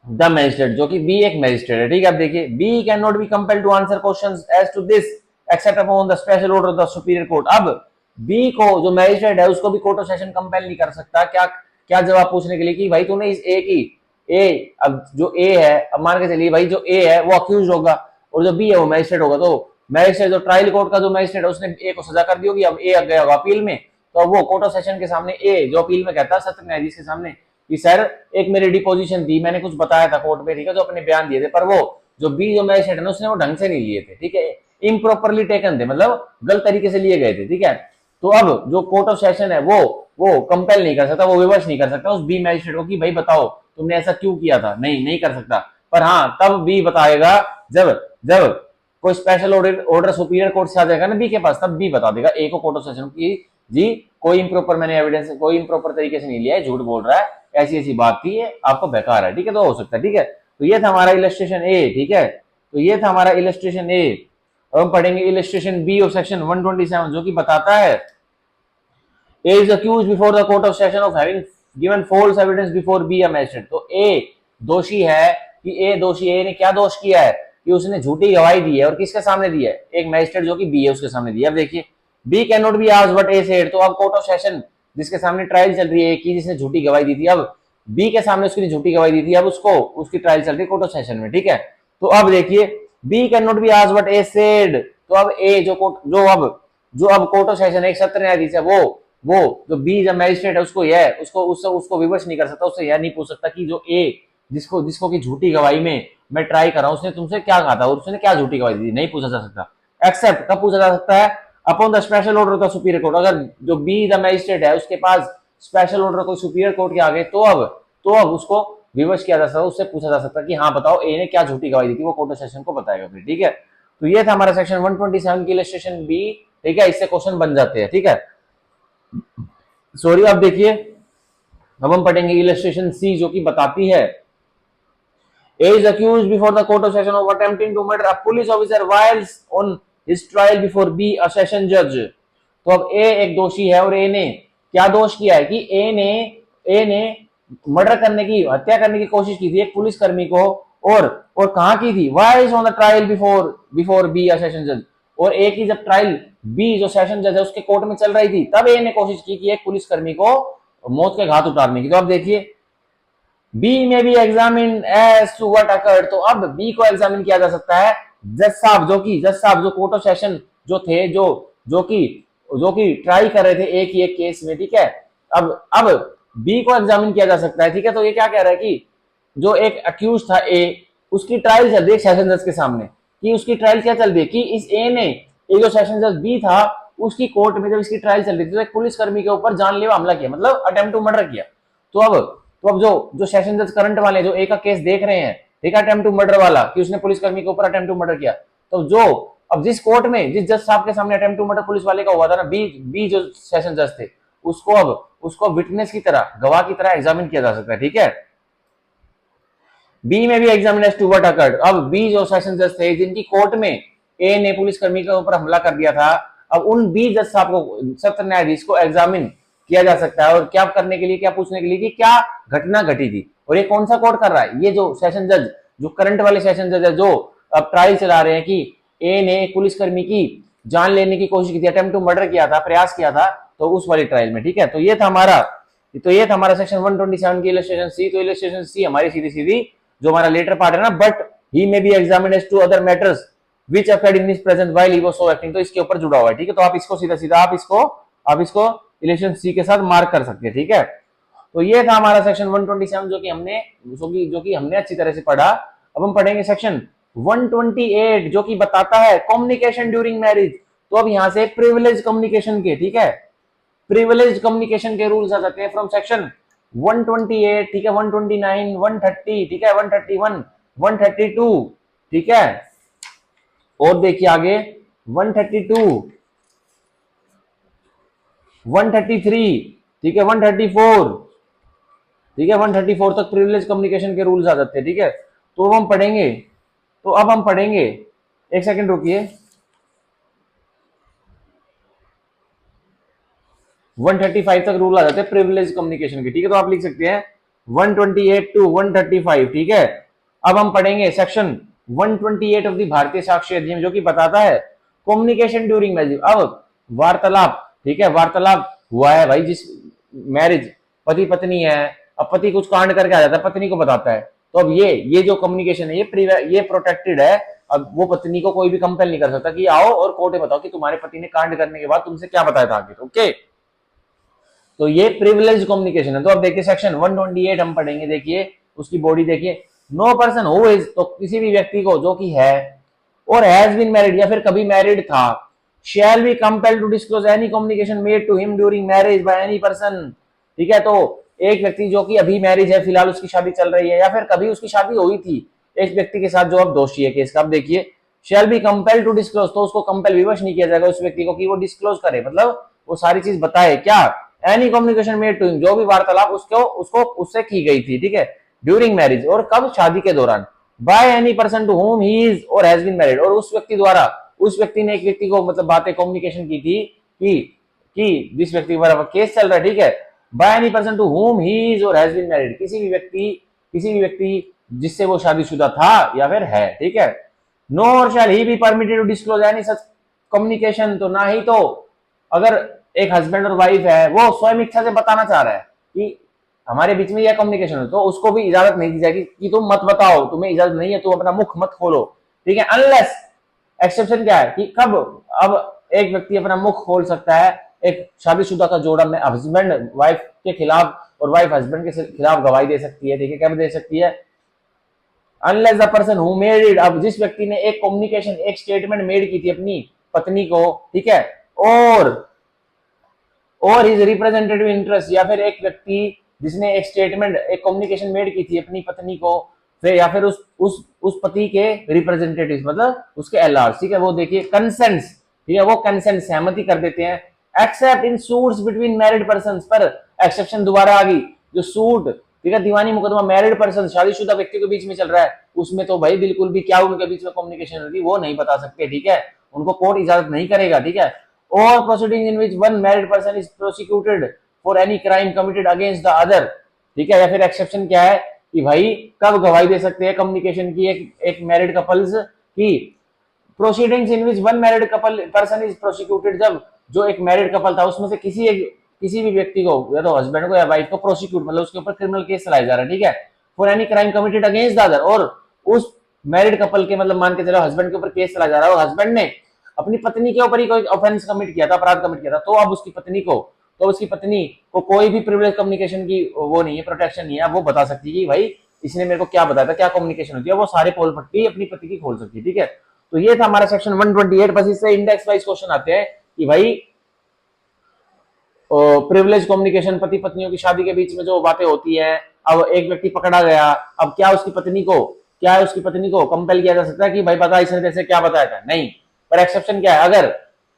द मैजिस्ट्रेट, जो कि बी एक मैजिस्ट्रेट है, ठीक है। अब देखिए B can not be compelled to answer questions as to this except upon the special order of the superior court. अब बी को, जो मैजिस्ट्रेट है, उसको भी कोर्ट ऑफ सेशन कंपेल नहीं कर सकता क्या क्या जवाब पूछने के लिए कि भाई तूने इस ए की, ए, अब जो ए है, अब मान के चलिए भाई जो ए है वो अक्यूज होगा, और जो बी है वो मैजिस्ट्रेट होगा, तो मैजिस्ट्रेट जो ट्रायल कोर्ट का जो मैजिस्ट्रेट है उसने ए को सजा कर दी होगी, अब ए गया होगा अपील में, तो अब वो कोर्ट ऑफ सेशन के सामने ए जो अपील में कहता है सत्र न्यायाधीश के सामने कि सर एक मेरी डिपोजिशन दी, मैंने कुछ बताया था कोर्ट में, ठीक है, जो अपने बयान दिए थे, पर वो जो बी जो मैजिस्ट्रेट है उसने वो ढंग से नहीं लिए थे, ठीक है, इम्प्रॉपरली टेकन थे, मतलब गलत तरीके से लिए गए थे, ठीक है। तो अब जो कोर्ट ऑफ सेशन है वो कंपेल नहीं कर सकता, वो विवश नहीं कर सकता उस बी मैजिस्ट्रेट को कि भाई बताओ तुमने ऐसा क्यों किया था, नहीं कर सकता। पर हाँ तब बी बताएगा जब जब कोई स्पेशल ऑर्डर सुपीरियर कोर्ट से आ जाएगा ना बी के पास, तब बी बता देगा ए को कोर्ट ऑफ सेशन की जी कोई इम्प्रॉपर मैंने एविडेंस, कोई इम्प्रॉपर तरीके से नहीं लिया है, झूठ बोल रहा है, ऐसी ऐसी बात थी, ये आपको बेकार है, ठीक है, तो हो सकता है, ठीक है। तो ये था हमारा इलस्ट्रेशन ए, ठीक है, तो ये था हमारा इलस्ट्रेशन ए। अब हम पढ़ेंगे इलस्ट्रेशन बी ऑफ सेक्शन 127, जो कि बताता है A is accused before the court of session of having given false evidence before B a magistrate। तो A दोषी है कि A ने क्या दोष किया है कि उसने झूठी गवाही दी है, और किसके सामने दी है, एक मैजिस्ट्रेट जो कि B है उसके सामने दी है। अब देखिए B can not be asked what A said, तो अब कोर्ट ऑफ सेशन जिसके सामने ट्रायल चल रही है कि जिसने झूठी गवाही दी थी, अब B के सामने उसकी झूठी गवाही दी थी, अब उसको उसकी ट्रायल चल रही है कोर्ट ऑफ सेशन में, ठीक है। तो अब देखिए B can not be asked what A said, तो अब A जो अब कोर्ट ऑफ सेशन एक सत्र न्यायाधीश है, वो जो बी जब मैजिस्ट्रेट है उसको विवश नहीं कर सकता, उससे यह नहीं पूछ सकता कि जो ए जिसको की झूठी गवाही में मैं ट्राई कर रहा हूं उसने तुमसे क्या कहा था और उसने क्या झूठी गवाही दी, नहीं पूछा जा सकता। एक्सेप्ट कब पूछा जा सकता है, अपॉन द स्पेशल ऑर्डर का सुपीरियर कोर्ट, अगर जो बी द मैजिस्ट्रेट है उसके पास स्पेशल ऑर्डर को सुपीरियर कोर्ट के आगे, तो अब उसको विवश किया जा सकता है, उससे पूछा जा सकता है कि हाँ बताओ ए ने क्या झूठी गवाही दी थी, वो कोर्ट ऑफ सेशन को बताएगा फिर, ठीक है। तो ये था हमारा सेक्शन 127 की इलस्ट्रेशन बी, ठीक है, इससे क्वेश्चन बन जाते हैं, ठीक है। सॉरी, अब देखिए अब हम पढ़ेंगे इलस्ट्रेशन सी, जो कि बताती है A is accused before the court of session of attempting to murder a police officer while on his trial before B, a session judge. तो अब A एक दोषी है और A ने क्या दोष किया है कि A ने मर्डर करने की, हत्या करने की कोशिश की थी एक पुलिस कर्मी को, और कहां की थी, wise on the trial before be a session जज, और ए की जब ट्रायल बी जो सेशन जज है उसके कोर्ट में चल रही थी तब ए ने कोशिश की कि एक पुलिस कर्मी को मौत के घाट उतारने की। तो अब देखिए बी में भी examine as to what occurred, तो अब बी को एग्जामिन किया जा सकता है जज साहब जो कोर्ट ऑफ सेशन जो थे जो कि ट्राई कर रहे थे एक ही एक केस में, ठीक है। अब बी को एग्जामिन किया जा सकता है, ठीक है। तो ये क्या कह रहा है कि जो एक अक्यूज था ए, उसकी ट्रायल चल रही है सेशन जज के सामने, कि उसकी ट्रायल क्या चल रही है कि इस ए ने, ये जो सेशन जज बी था उसकी कोर्ट में जब इसकी ट्रायल चल रही थी तो एक पुलिस कर्मी के ऊपर जानलेवा हमला किया, मतलब अटेम्प्ट टू मर्डर किया। तो अब जो सेशन जज करंट वाले जो ए का केस देख रहे हैं, ठीक है, अटेम्प्ट टू मर्डर वाला, कि उसने पुलिस कर्मी के ऊपर अटेम्प्ट टू मर्डर किया, तो अब जिस कोर्ट में जिस जज साहब के सामने अटेम्प्ट टू मर्डर पुलिस वाले का हुआ था ना, बी जो सेशन जज थे, उसको विटनेस की तरह, गवाह की तरह एग्जामिन किया जा सकता है, ठीक है। बी में भी examine as to what occurred, अब बी जो सेशन जज थे जिनकी कोर्ट में ए ने पुलिस कर्मी के ऊपर हमला कर दिया था, अब उन बी जज साहब को, सत्र न्यायाधीश को एग्जामिन किया जा सकता है, और क्या करने के लिए, क्या पूछने के लिए कि क्या घटना घटी थी। और ये कौन सा कोर्ट कर रहा है, ये जो सेशन जज, जो करंट वाले सेशन जज है, जो अब ट्रायल चला रहे हैं कि ए ने पुलिस कर्मी की जान लेने की कोशिश की थी, अटेम्प्ट टू मर्डर किया था, प्रयास किया था, तो उस वाली ट्रायल में, ठीक है। तो ये था हमारा सेक्शन 127 की इलस्ट्रेशन सी। तो इलस्ट्रेशन सी हमारी सीधी जो हमारा लेटर पार्ट है ना, but he may be examined as to other matters which occurred in his presence while he was so acting, तो इसके ऊपर जुड़ा हुआ है, ठीक है। तो आप इसको सीधा आप इसको इलेक्शन सी के साथ मार्क कर सकते हैं, ठीक है। तो ये था हमारा सेक्शन 127 जो कि हमने अच्छी तरह से पढ़ा। अब हम पढ़ेंगे सेक्शन 128 जो कि बताता है कम्युनिकेशन ड्यूरिंग मैरिज। तो अब यहां से प्रिविलेज कम्युनिकेशन के, ठीक है, प्रिविलेज कम्युनिकेशन के रूल्स आ जाते हैं फ्रॉम सेक्शन 128, ठीक है, 129, 130, ठीक है, 131, 132, ठीक है। और देखिए आगे 132, 133, ठीक है, 134, ठीक है, 134 तक प्रिविलेज कम्युनिकेशन के रूल्स आ जाते हैं, ठीक है। तो अब हम पढ़ेंगे, एक सेकंड रुकिए, 135 तक रूल आ जाते हैं प्रिविलेज कम्युनिकेशन के, ठीक है। तो आप लिख सकते हैं 128 टू 135, ठीक है। अब हम पढ़ेंगे सेक्शन 128 ऑफ द भारतीय साक्ष्य अधिनियम जो कि बताता है कम्युनिकेशन ड्यूरिंग मैरिज। अब वार्तालाप, ठीक है, वार्तालाप हुआ है भाई, जिस मैरिज पति पत्नी है, अब पति कुछ कांड करके आ जाता है, पत्नी को बताता है, तो अब ये जो कम्युनिकेशन है ये प्रोटेक्टेड है। अब वो पत्नी को कोई भी कंपेल नहीं कर सकता कि आओ और कोर्ट में बताओ कि तुम्हारे पति ने कांड करने के बाद तुमसे क्या बताया था आगे, ओके। तो ये प्रिविलेज कम्युनिकेशन है। तो अब देखिए सेक्शन 128 हम पढ़ेंगे, देखिए उसकी बॉडी देखिए, नो पर्सन हु इज, तो किसी भी व्यक्ति को जो कि है और हैज बीन मैरिड या फिर कभी मैरिड था, shall be compelled to disclose any communication made to him during marriage by any person, ठीक है। तो एक व्यक्ति जो कि अभी मैरिज है, फिलहाल उसकी शादी चल रही है या फिर कभी उसकी शादी हुई थी एक व्यक्ति के साथ जो अब दोषी है केस का, अब देखिए shall be compelled to disclose, तो उसको कंपेल, विवश नहीं किया जाएगा उस व्यक्ति को कि वो डिस्क्लोज करे, मतलब वो सारी चीज बताए, क्या, any communication made to him, जो भी वार्तालाप उसको उससे की गई थी, ठीक है, ड्यूरिंग मैरिज, और कब, शादी के दौरान, by any person to whom he is or has been married, और उस व्यक्ति द्वारा, उस व्यक्ति ने एक व्यक्ति को मतलब बातें कम्युनिकेशन की थी कि जिस व्यक्ति पर केस चल रहा है, ठीक है, by any person to whom he is or has been married, किसी भी व्यक्ति जिससे वो शादीशुदा था या फिर है, ठीक है। Nor shall he be permitted to disclose any such communication, तो ना ही तो अगर एक हस्बैंड और वाइफ है वो स्वयं इच्छा से बताना चाह रहा है कि हमारे बीच में यह कम्युनिकेशन है, तो उसको भी इजाजत नहीं दी जाएगी कि तुम मत बताओ, तुम्हें इजाजत नहीं है, तुम अपना मुख मत खोलो, ठीक है। अनलेस, एक्सेप्शन क्या है कि कब, अब एक व्यक्ति अपना मुख खोल सकता है एक शादीशुदा का जोड़ा में, हस्बैंड वाइफ के खिलाफ और वाइफ हस्बैंड के खिलाफ गवाही दे सकती है, ठीक है, कब दे सकती है, unless the person who made it, अब जिस व्यक्ति ने एक कम्युनिकेशन, एक स्टेटमेंट मेड की थी अपनी पत्नी को, ठीक है, और हिज रिप्रेजेंटेटिव इंटरेस्ट, या फिर एक व्यक्ति जिसने एक स्टेटमेंट, एक कम्युनिकेशन मेड की थी अपनी पत्नी को, फिर या फिर उस पति के रिप्रेजेंटेटिव, मतलब उसके एलआर, ठीक है, वो देखिए कंसेंट्स, ठीक है, वो कंसेंट, सहमति कर देते हैं, accept in suits between married persons, पर एक्सेप्शन दोबारा आ गई, जो सूट ठीक है। दीवानी मुकदमा मैरिड पर्सन, शादीशुदा व्यक्ति के बीच में चल रहा है, उसमें तो भाई बिल्कुल भी क्या उनके बीच में कम्युनिकेशन होगी वो नहीं बता सकते, ठीक है, उनको कोर्ट इजाजत नहीं करेगा, ठीक है। और proceeding in which one married person is prosecuted for any crime committed against the other, ठीक है। या फिर एक्सेप्शन क्या है कि भाई कब गवाही दे सकते हैं कम्युनिकेशन की एक मैरिड कपल्स की, proceedings in which one married couple person is prosecuted, जब जो एक मैरिड कपल था उसमें से किसी भी व्यक्ति को, या तो हस्बैंड को या वाइफ को प्रोसिक्यूट मतलब उसके ऊपर क्रिमिनल केस चलाया जा रहा है, ठीक है, for any crime committed against the other, और उस मैरिड कपल के मतलब मान के चलो हस्बैंड के ऊपर केस चला जा रहा है और हस्बैंड ने अपनी पत्नी के ऊपर ही कोई ऑफेंस कमिट किया था, अपराध कमिट किया था, तो अब उसकी पत्नी को कोई भी प्रिविलेज कम्युनिकेशन की वो नहीं है, प्रोटेक्शन नहीं है, वो बता सकती है कि भाई इसने मेरे को क्या बताया था, क्या कम्युनिकेशन होती है, वो सारे पोल पट्टी अपनी पति की खोल सकती है, ठीक है। तो ये था हमारा सेक्शन 128। बस इससे इंडेक्स वाइज क्वेश्चन आते हैं कि भाई प्रिविलेज कम्युनिकेशन, पति पत्नियों की शादी के बीच में जो बातें होती है, अब एक व्यक्ति पकड़ा गया, अब क्या उसकी पत्नी को कंपेल किया जा सकता है कि भाई बता इसने जैसे क्या बताया था, नहीं। पर एक्सेप्शन क्या है,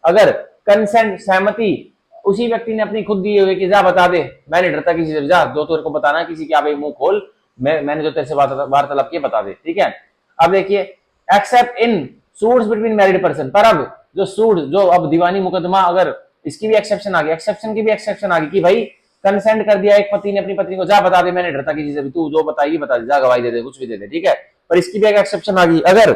अगर कंसेंट, सहमति उसी व्यक्ति ने अपनी खुद दी हुई कि जा बता दे, मैं नहीं डरता किसी से, जा जो तेरे को बताना किसी क्या भाई मुंह खोल, मैंने जो तेरे से वार्तालाप किया बता दे, ठीक है। अब देखिए accept in suits between married person, पर अब जो अब दीवानी मुकदमा, अगर इसकी भी एक्सेप्शन आ गई, एक्सेप्शन की भी एक्सेप्शन आ गई कि भाई कंसेंट कर दिया एक पति ने अपनी पत्नी को, जा बता दे, मैंने डरता किसी से भी, तू जो बताएगी बता दे, जा गवाही दे दे, कुछ भी दे दे, ठीक है। पर इसकी भी एक एक्सेप्शन आ गई, अगर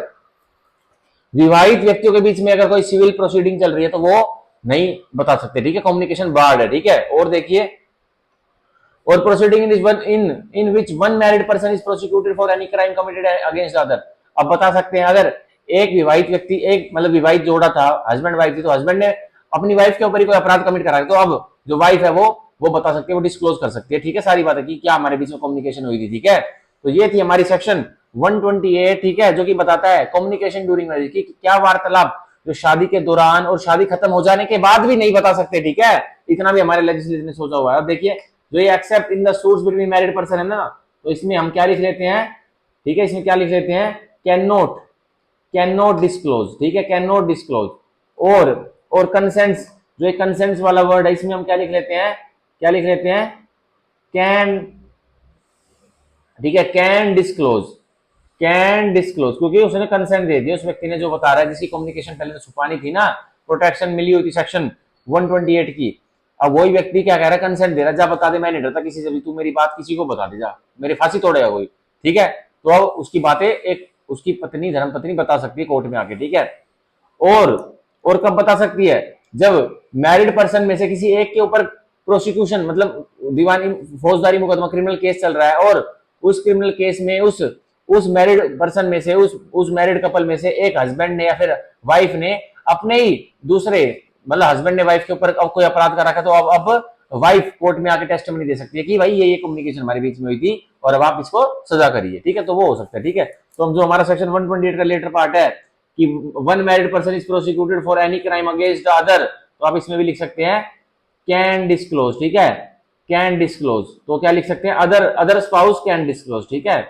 विवाहित व्यक्तियों के बीच में अगर कोई सिविल प्रोसीडिंग चल रही है तो वो नहीं बता सकते, ठीक है, कम्युनिकेशन बार्ड है, ठीक है। और देखिए, और proceeding in which one married person is prosecuted for any crime committed against other, अब बता सकते हैं अगर एक विवाहित व्यक्ति, एक मतलब विवाहित जोड़ा था, हस्बैंड वाइफ थी, तो हस्बैंड ने अपनी वाइफ के ऊपर ही कोई अपराध कमिट करा है, तो अब जो वाइफ है वो बता सकती है, वो डिस्क्लोज कर सकती है, ठीक है। सारी बातें की क्या हमारे बीच में कम्युनिकेशन हुई थी, ठीक है। तो ये थी हमारी सेक्शन 128, ठीक है, जो कि बताता है कम्युनिकेशन ड्यूरिंग मैरिज की क्या वार्तालाप जो शादी के दौरान और शादी खत्म हो जाने के बाद भी नहीं बता सकते, ठीक है। इतना भी हमारे लेजिस्लेचर ने सोचा हुआ है। अब देखिए जो ये accept in the suits between married person है ना, तो इसमें हम क्या लिख लेते हैं, ठीक है, इसमें क्या लिख लेते हैं, कैन नॉट डिस्क्लोज, ठीक है, कैन नॉट डिस्क्लोज। और कंसेंट्स, जो एक कंसेंट्स वाला वर्ड है, इसमें हम क्या लिख लेते हैं, कैन, ठीक है, कैन डिस्क्लोज, क्योंकि उसने कंसेंट दे दिया, उस व्यक्ति ने जो बता रहा है, जिसकी कम्युनिकेशन पहले तो छुपानी थी ना, प्रोटेक्शन मिली हुई थी सेक्शन 128 की, अब वही व्यक्ति क्या कह रहा है, कंसेंट दे रहा है, जा बता दे, मैं नहीं डरता किसी से भी, तू मेरी बात किसी को बता दे, जा मेरी फांसी तोड़ेगा कोई, ठीक है। तो अब उसकी बातें एक उसकी पत्नी, धर्मपत्नी बता सकती है कोर्ट में आके, ठीक है। और कब बता सकती है, जब मैरिड पर्सन में से किसी एक के ऊपर प्रोसिक्यूशन मतलब दीवानी फौजदारी मुकदमा क्रिमिनल केस चल रहा है, और उस क्रिमिनल केस में उस मैरिड पर्सन में से, उस मैरिड कपल में से एक हस्बैंड ने या फिर वाइफ ने अपने ही दूसरे, मतलब हस्बैंड ने वाइफ के ऊपर अब कोई अपराध कर रखा, तो अब वाइफ कोर्ट में आके टेस्टिमनी दे सकती है कि भाई ये कम्युनिकेशन हमारे बीच में हुई थी और अब आप इसको सजा करिए, ठीक है। तो वो हो सकता है, ठीक है। तो हम जो हमारा सेक्शन 128 का लेटर पार्ट है कि one married person is prosecuted for any crime against the other, तो आप इसमें भी लिख सकते हैं कैन डिस्क्लोज, ठीक है, कैन डिस्क्लोज। तो क्या लिख सकते हैं, अदर स्पाउस कैन डिस्क्लोज, ठीक है।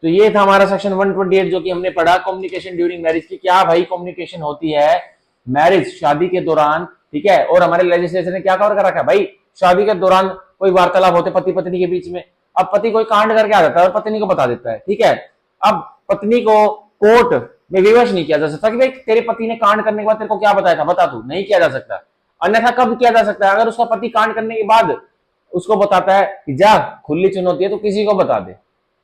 तो ये था हमारा सेक्शन 128 जो कि हमने पढ़ा कम्युनिकेशन ड्यूरिंग मैरिज की, क्या भाई कम्युनिकेशन होती है मैरिज, शादी के दौरान, ठीक है। और हमारे लेजिस्लेचर ने क्या कवर कर रखा है भाई, शादी के दौरान कोई वार्तालाप होते पति पत्नी के बीच में, अब पति कोई कांड करके आ जाता है और पत्नी को बता देता है, ठीक है। अब पत्नी को कोर्ट में विवश नहीं किया जा सकता कि भाई तेरे पति ने कांड करने के बाद तेरे को क्या बताया था, बता तू, नहीं किया जा सकता। अन्यथा कब किया जा सकता है, अगर उसका पति कांड करने के बाद उसको बताता है कि जा खुली चुनौती है तो किसी को बता दे,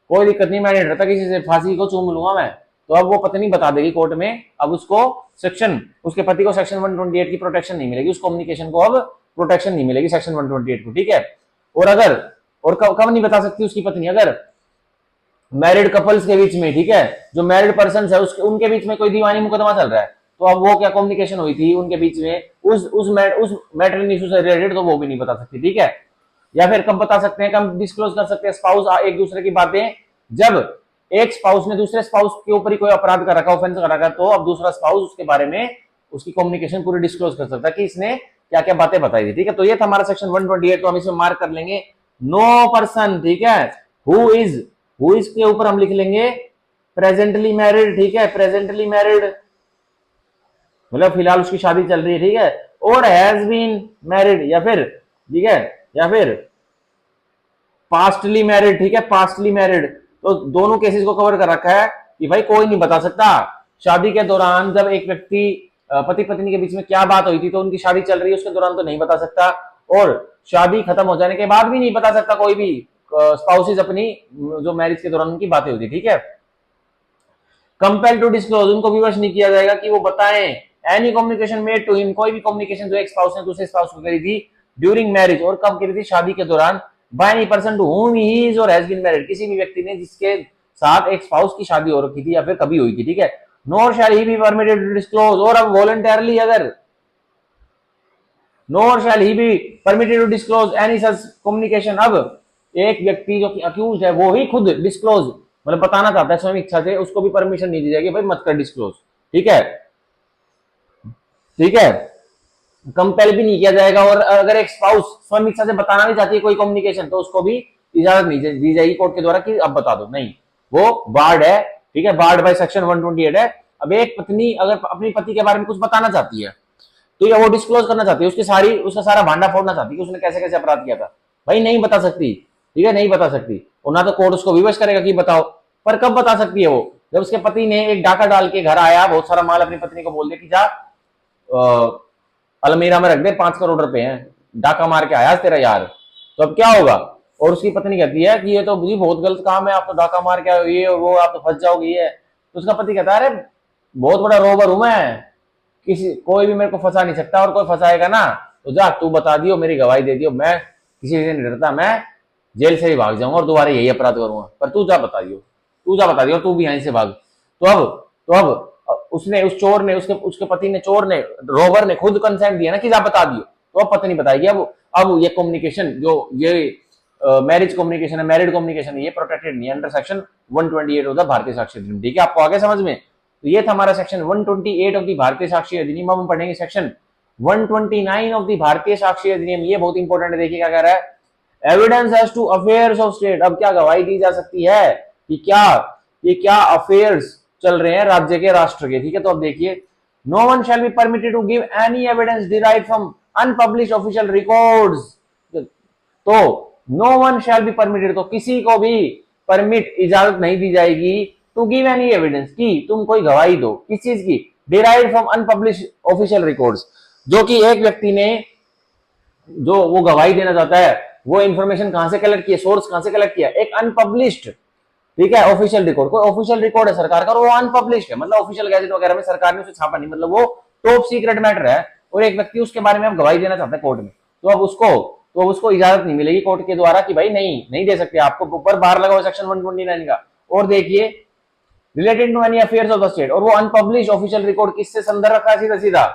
कोई दिक्कत नहीं, मैं नहीं डरता किसी से, फांसी को चूम लूंगा मैं, तो अब वो पत्नी बता देगी कोर्ट में, अब उसके पति को सेक्शन 128 की प्रोटेक्शन नहीं मिलेगी, उस कम्युनिकेशन को अब प्रोटेक्शन नहीं मिलेगी सेक्शन 128 को, ठीक है। और कब नहीं बता सकती उसकी पत्नी, अगर मैरिड कपल्स के बीच में, ठीक है, जो मैरिड पर्सन है उनके बीच में कोई दीवानी मुकदमा चल रहा है, तो अब वो क्या कम्युनिकेशन हुई थी उनके बीच में उस मैटर इशू से रिलेटेड, तो वो भी नहीं बता सकती, ठीक है। या फिर कब बता सकते हैं, कब डिस्क्लोज कर सकते हैं स्पाउस एक दूसरे की बातें, जब एक स्पाउस ने दूसरे स्पाउस के ऊपर ही कोई अपराध कर रखा, ऑफेंस कर रखा, तो अब दूसरा स्पाउस उसके बारे में उसकी कम्युनिकेशन पूरी डिस्क्लोज कर सकता है कि इसने क्या क्या बातें बताई थी, ठीक है। तो ये था हमारा सेक्शन 128, तो हम इसमें मार्क कर लेंगे नो पर्सन, ठीक है, हु इज के ऊपर हम लिख लेंगे प्रेजेंटली मैरिड, ठीक है, प्रेजेंटली मैरिड मतलब फिलहाल उसकी शादी चल रही है, ठीक है, और हैज बीन मैरिड, या फिर ठीक है, या फिर पास्टली मैरिड, ठीक है, पास्टली मैरिड, तो दोनों केसेस को कवर कर रखा है कि भाई कोई नहीं बता सकता। शादी के दौरान जब एक व्यक्ति पति पत्नी के बीच में क्या बात हुई थी, तो उनकी शादी चल रही है उसके दौरान तो नहीं बता सकता, और शादी खत्म हो जाने के बाद भी नहीं बता सकता कोई भी स्पाउसेस अपनी जो मैरिज के दौरान उनकी बातें होती, ठीक है। कंपेल टू डिस्क्लोज, उनको विवश नहीं किया जाएगा कि वो बताएं। Any communication made to him, कोई भी कम्युनिकेशन जो एक स्पाउस ने दूसरे स्पाउस को करी थी ड्यूरिंग मैरिज, और कब करी थी, शादी के दौरान, by any person to whom he is or has been married, किसी भी व्यक्ति ने जिसके साथ एक स्पाउस की शादी हो रखी थी या फिर कभी हुई थी, ठीक है। Nor shall he be permitted to disclose, और अब वॉलंटरली अगर nor shall he be permitted to disclose any such communication, अब एक व्यक्ति जो कि अक्यूज है वो ही खुद डिस्क्लोज मतलब बताना चाहता है स्वयं इच्छा से, उसको भी परमिशन नहीं दी जाएगी, भाई मत कर डिस्क्लोज, ठीक है, ठीक है। कंपेल भी नहीं किया जाएगा, और अगर एक स्पाउस स्वयं इच्छा से बताना नहीं चाहती है कोई कम्युनिकेशन, तो उसको भी इजाजत नहीं दी जाएगी कोर्ट के द्वारा कि अब बता दो, नहीं, वो बार्ड है, ठीक है, बार्ड बाय सेक्शन 128 है। अब एक पत्नी अगर अपनी पति के बारे में कुछ बताना चाहती है, तो या वो डिस्क्लोज करना चाहती है, उसका सारा भांडा फोड़ना चाहती है कि उसने कैसे कैसे अपराध किया था, भाई नहीं बता सकती, ठीक है, नहीं बता सकती, और ना तो कोर्ट उसको विवश करेगा कि बताओ, पर कब बता सकती है वो, जब उसके पति ने एक डाका डाल के घर आया, बहुत सारा माल अपनी पत्नी को बोल दिया कि जा अलमीरा में रख दे, 5 करोड़ रुपए हैं, डाका मार के आया तेरा यार, तो अब क्या होगा। और उसकी पत्नी कहती है कि ये तो मुझे बहुत गलत काम है, आप तो डाका मार के आए, ये वो, आप तो फंस जाओगे, ये। तो उसका पति कहता है अरे बहुत बड़ा रोबर हूं मैं, किसी कोई भी मेरे को फंसा नहीं सकता, और कोई फंसाएगा ना तो जा तू बता दियो, मेरी गवाही दे दियो, मैं किसी से नहीं डरता, मैं जेल से ही भाग जाऊंगा और दोबारा यही अपराध करूंगा, पर तू जा बता दियो, तू जा बता दियो, तू भी यहीं से भाग। तो अब उसने, उस चोर ने, उसके पति ने, चोर ने, रोबर ने खुद कंसेंट दिया ना कि जा बता दियो, तो अब पत्नी बताएगी। अब ये कम्युनिकेशन जो ये मैरिज कम्युनिकेशन है, मैरिड कम्युनिकेशन है, ये प्रोटेक्टेड नहीं है अंडर सेक्शन 128 ऑफ द भारतीय साक्ष्य अधिनियम, ठीक है, आपको आगे समझ में। तो ये था हमारा सेक्शन 128 ऑफ द भारतीय साक्ष्य अधिनियम। हम पढ़ेंगे सेक्शन 129 ऑफ द भारतीय साक्ष्य अधिनियम, ये बहुत इंपॉर्टेंट है, देखिए क्या कह रहा है, evidence as to affairs of state. अब क्या गवाही दी जा सकती है कि ये क्या अफेयर्स चल रहे हैं राज्य के, राष्ट्र के, ठीक है। तो अब देखिए, no one shall be permitted to give any evidence derived from unpublished official records. तो no one shall be permitted, तो किसी को भी परमिट, इजाजत नहीं दी जाएगी टू गिव एनी एविडेंस, की तुम कोई गवाही दो, किस चीज की, derived from unpublished official records, जो कि एक व्यक्ति ने जो वो गवाही देना चाहता है वो इंफॉर्मेशन कहां से कलेक्ट किया, सोर्स कहां से कलेक्ट किया, एक अनपब्लिश्ड, ठीक है, ऑफिशियल रिकॉर्ड, कोई ऑफिशियल रिकॉर्ड है सरकार का और वो अनपब्लिश्ड है, मतलब ऑफिशियल गैजेट वगैरह में सरकार ने उसे छापा नहीं, मतलब वो टॉप सीक्रेट मैटर है, और एक व्यक्ति उसके बारे में अब गवाही देना चाहता है कोर्ट में, तो अब उसको इजाजत नहीं मिलेगी कोर्ट के द्वारा कि भाई नहीं दे सकते, आपको ऊपर बार लगा हुआ सेक्शन 129 का। और देखिए, related to any affairs of the state, और वो अनपब्लिश्ड ऑफिशियल रिकॉर्ड किससे संदर्भ रखा है, सीधा सीधा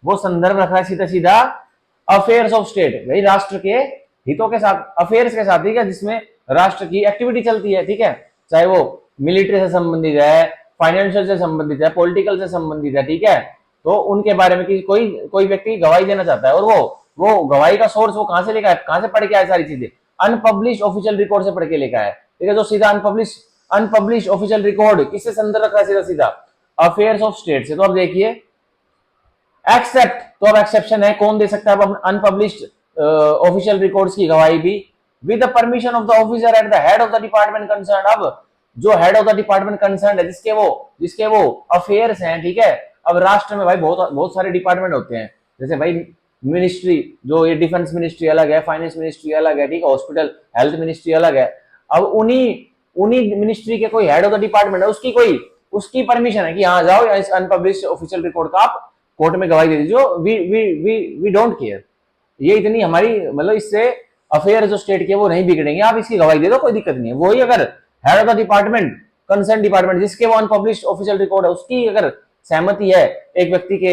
वो संदर्भ रखा है सीधा सीधा अफेयर्स ऑफ स्टेट, भाई राष्ट्र के हितों के साथ, अफेयर्स के साथ, ठीक है, जिसमें राष्ट्र की एक्टिविटी चलती है, ठीक है, चाहे वो मिलिट्री से संबंधित है, फाइनेंशियल से संबंधित है, पॉलिटिकल से संबंधित है, ठीक है, तो उनके बारे में कोई व्यक्ति गवाही देना चाहता है, और वो गवाही का सोर्स वो कहां से लेकर है, कहां से पढ़ के आए, सारी चीजें अनपब्लिश्ड ऑफिशियल रिकॉर्ड से पढ़ के लेकर है, ठीक है, जो सीधा अनपब्लिश्ड ऑफिशियल रिकॉर्ड किससे संदर्भ रखा है, सीधा सीधा अफेयर्स ऑफ स्टेट से। तो अब देखिए, एक्सेप्ट, तो अब एक्सेप्शन है, कौन दे सकता है अनपब्लिश्ड ऑफिशियल रिकॉर्ड्स की गवाही भी, with the permission of the officer at the head of the department concern. अब जो head of the department concern है, जिसके वो अफेयर्स हैं, ठीक है, अब राष्ट्र में भाई बहुत सारे डिपार्टमेंट होते हैं, जैसे भाई मिनिस्ट्री, जो ये डिफेंस मिनिस्ट्री अलग है, फाइनेंस मिनिस्ट्री अलग है, ठीक है, हॉस्पिटल हेल्थ मिनिस्ट्री अलग है। अब उन्हीं मिनिस्ट्री के कोई हेड ऑफ द डिपार्टमेंट है, उसकी परमिशन है कि हाँ जाओ, इस अनपब्लिश्ड ऑफिशियल रिकॉर्ड का आप कोर्ट में गवाही दे दीजिए, वी डोंट केयर, ये इतनी हमारी, मतलब इससे अफेयर जो स्टेट के वो नहीं बिगड़ेंगे, आप इसकी गवाही दे दो, कोई दिक्कत नहीं है। वही अगर head of the department, concern department, जिसके वो अनपब्लिश्ड ऑफिशियल रिकॉर्ड है, उसकी अगर सहमति है, एक व्यक्ति के